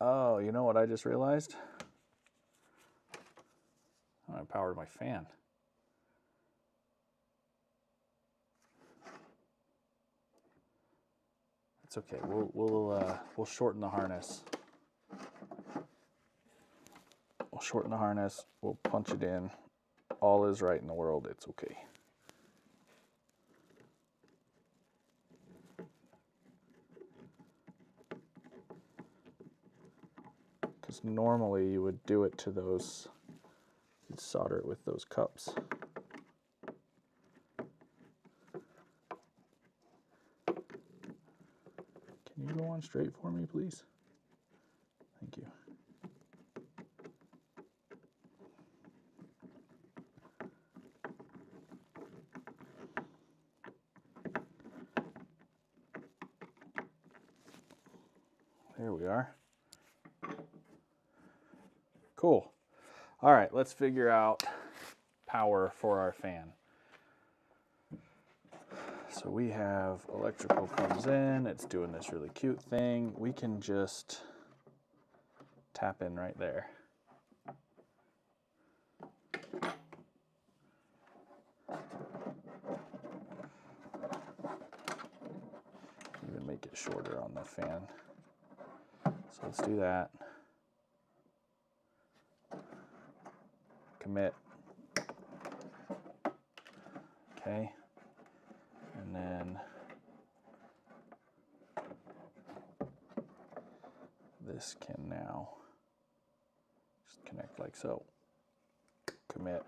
Oh, you know what I just realized? I powered my fan. It's okay. We'll shorten the harness. We'll shorten the harness. We'll punch it in. All is right in the world. It's okay. Because normally you would do it to those. You'd solder it with those cups. Can you go on straight for me, please? Thank you. There we are. Cool. All right, let's figure out power for our fan. So we have electrical comes in, it's doing this really cute thing. We can just tap in right there. Even make it shorter on the fan. So let's do that. Commit. Okay. And then this can now just connect like so. Commit.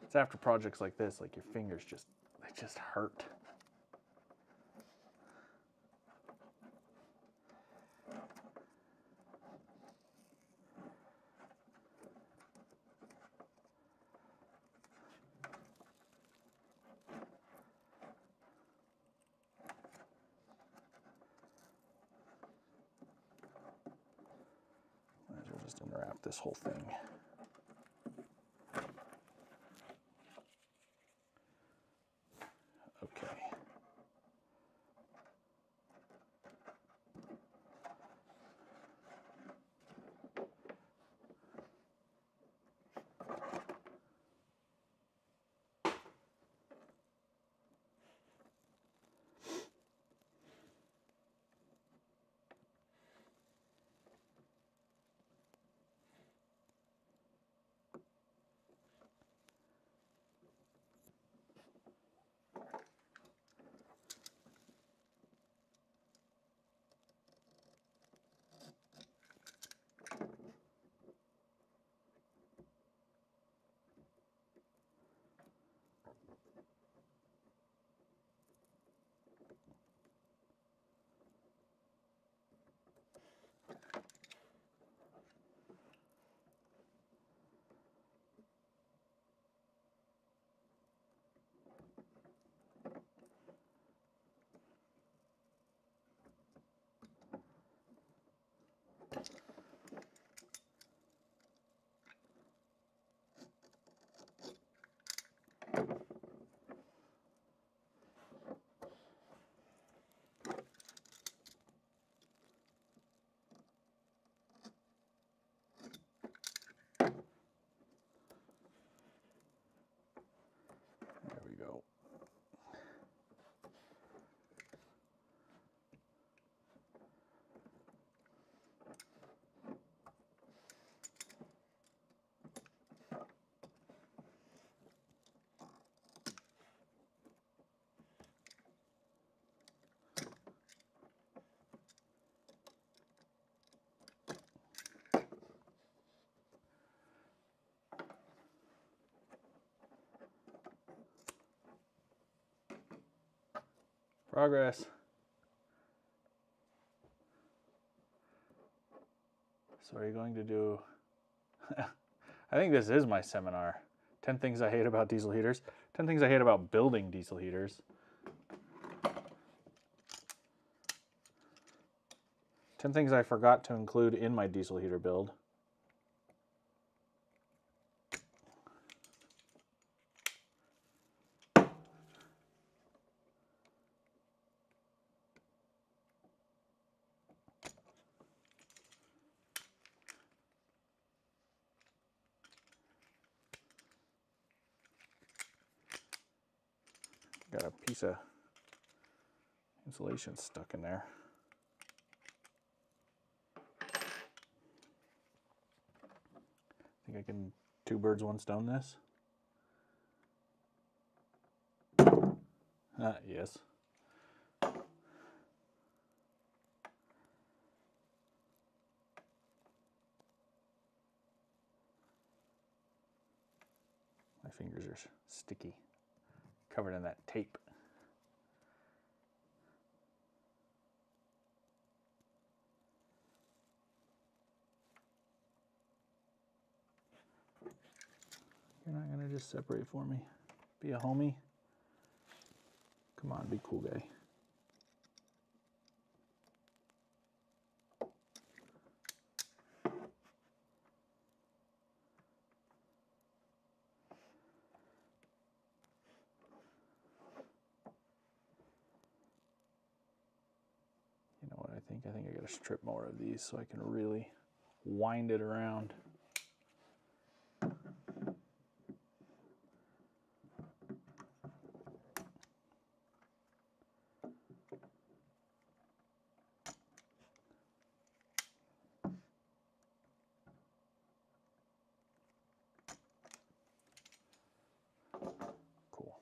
It's after projects like this, like your fingers they just hurt. Might as well just unwrap this whole thing. Okay. There we go. Progress. So are you going to do... I think this is my seminar. 10 things I hate about diesel heaters. 10 things I hate about building diesel heaters. 10 things I forgot to include in my diesel heater build. Got a piece of insulation stuck in there. Think I can two birds, one stone this? Yes. My fingers are sticky, covered in that tape. You're not gonna just separate for me. Be a homie. Come on, be cool, guy. You know what I think? I think I gotta strip more of these so I can really wind it around. Cool.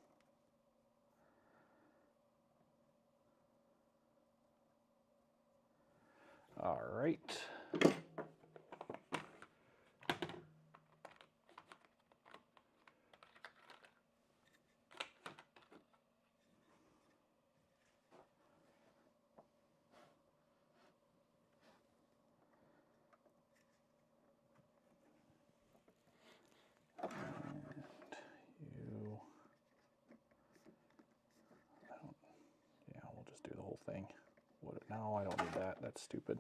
All right. Yeah, we'll just do the whole thing. No, I don't need that. That's stupid.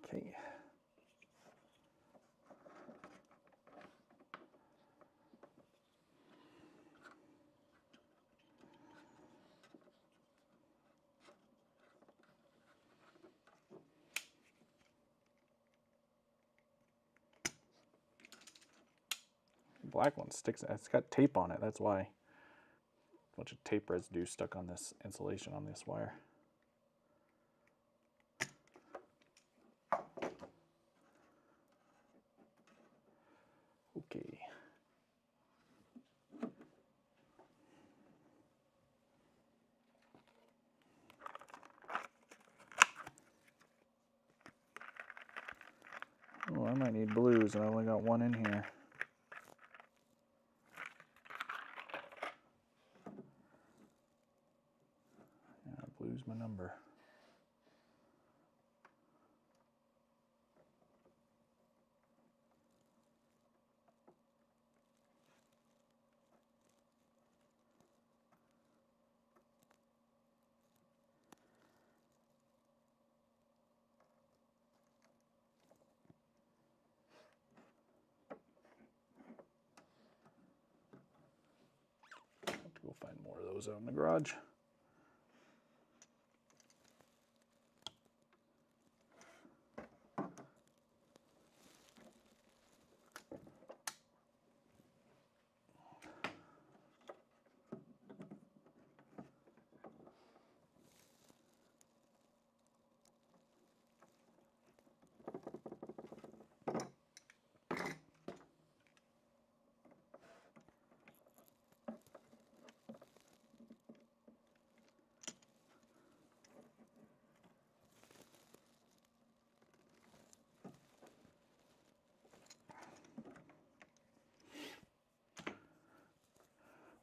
Okay. Black one sticks. It's got tape on it. That's why. A bunch of tape residue stuck on this insulation on this wire. Okay. Oh, I might need blues, and I only got one in here. Yeah, blue's my number. I'll have to go find more of those out in the garage.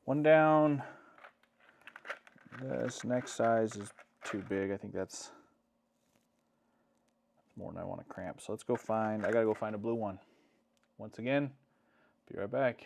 One down. This next size is too big. I think that's more than I want to cramp. So let's go find, I gotta go find a blue one. Once again, be right back.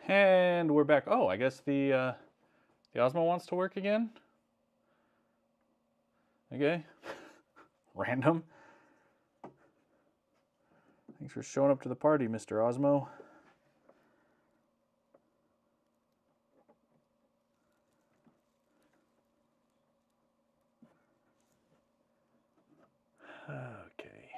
And we're back. Oh, I guess the Osmo wants to work again. Okay. Random. Thanks for showing up to the party, Mr. Osmo. Okay.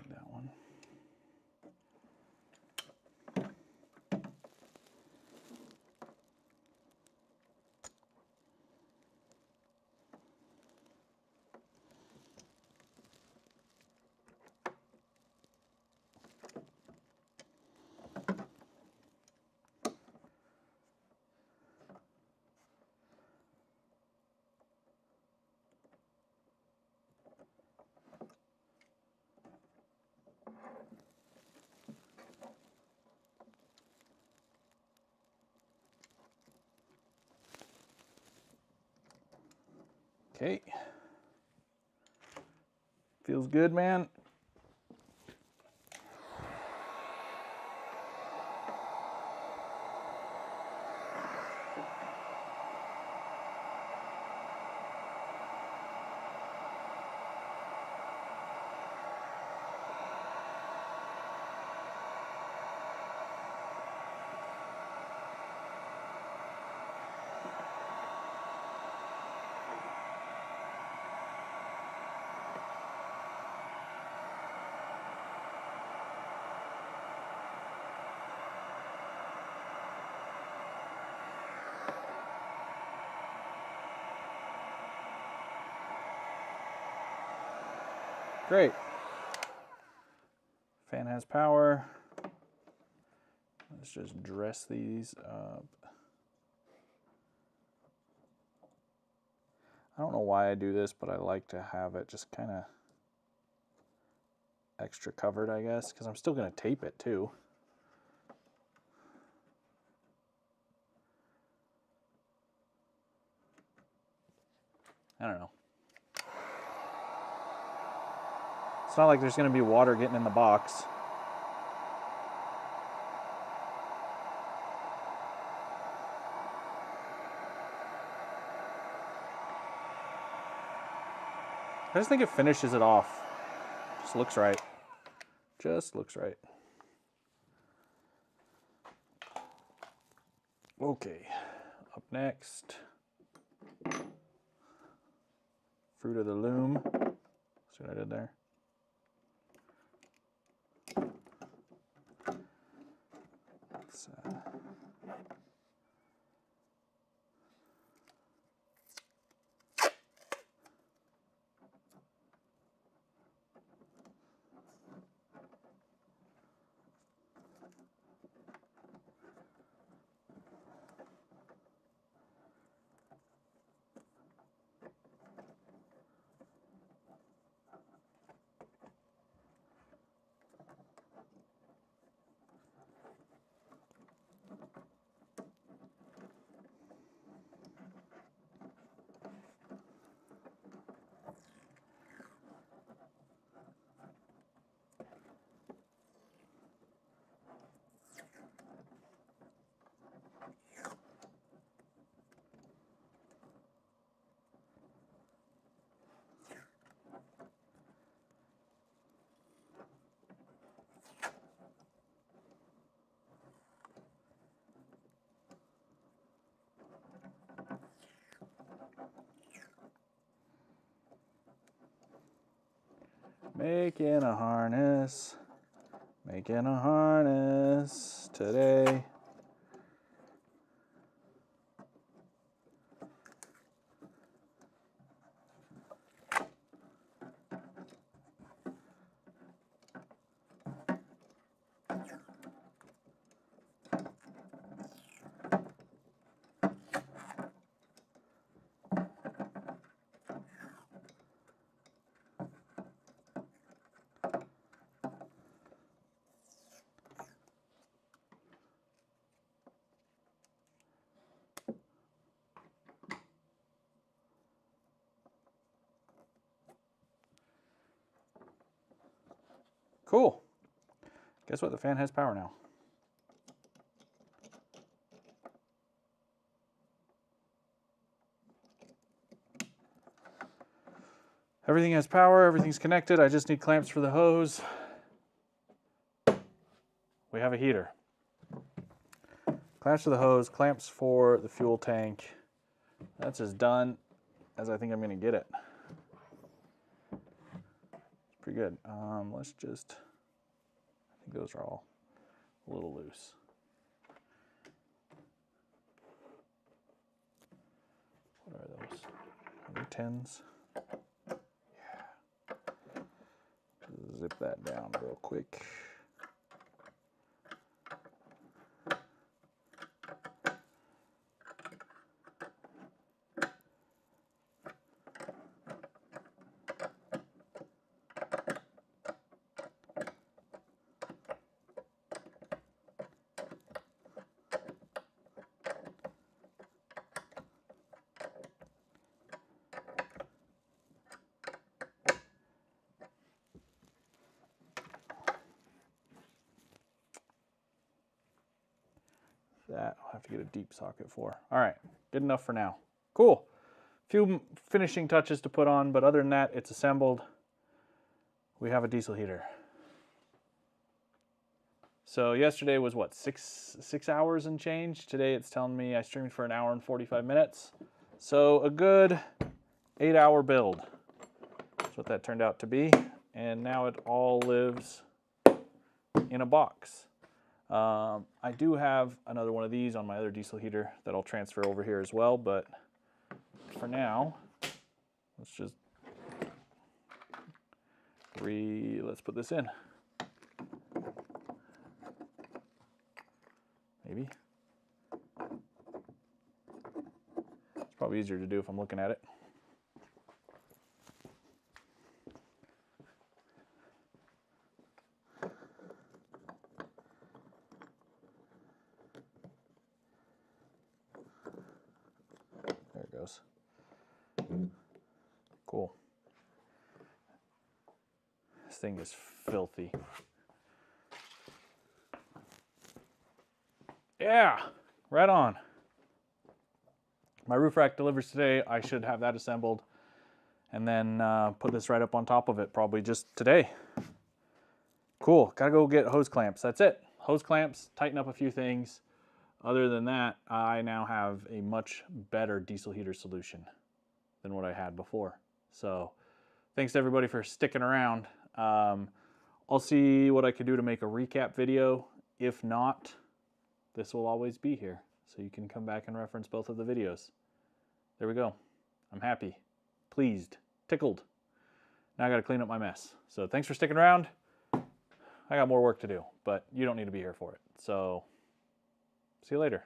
That one. Okay. Feels good, man. Great. Fan has power. Let's just dress these up. I don't know why I do this, but I like to have it just kind of extra covered, I guess, because I'm still going to tape it too. I don't know. It's not like there's going to be water getting in the box. I just think it finishes it off. Just looks right. Just looks right. Okay, up next, Fruit of the Loom. See what I did there? Let's, making a harness today. Cool. Guess what? The fan has power now. Everything has power, everything's connected. I just need clamps for the hose. We have a heater. Clamps for the hose, clamps for the fuel tank. That's as done as I think I'm gonna get it. It's pretty good. Let's just, I think those are all a little loose. What are those? Are they 10s? Yeah. Zip that down real quick. That I'll have to get a deep socket for. All right, good enough for now. Cool. Few finishing touches to put on, but other than that, it's assembled. We have a diesel heater. So yesterday was what, six hours and change? Today it's telling me I streamed for 1 hour and 45 minutes. So a good 8-hour build. That's what that turned out to be. And now it all lives in a box. I do have another one of these on my other diesel heater that I'll transfer over here as well, but for now, let's just let's put this in. Maybe. It's probably easier to do if I'm looking at it. There it goes. Cool. This thing is filthy. Yeah, right on. My roof rack delivers today. I should have that assembled and then put this right up on top of it probably just today. Cool, gotta go get hose clamps. That's it. Hose clamps, tighten up a few things. Other than that, I now have a much better diesel heater solution than what I had before. So thanks to everybody for sticking around. I'll see what I can do to make a recap video. If not, this will always be here. So you can come back and reference both of the videos. There we go. I'm happy, pleased, tickled. Now I gotta clean up my mess. So thanks for sticking around. I got more work to do, but you don't need to be here for it. So see you later.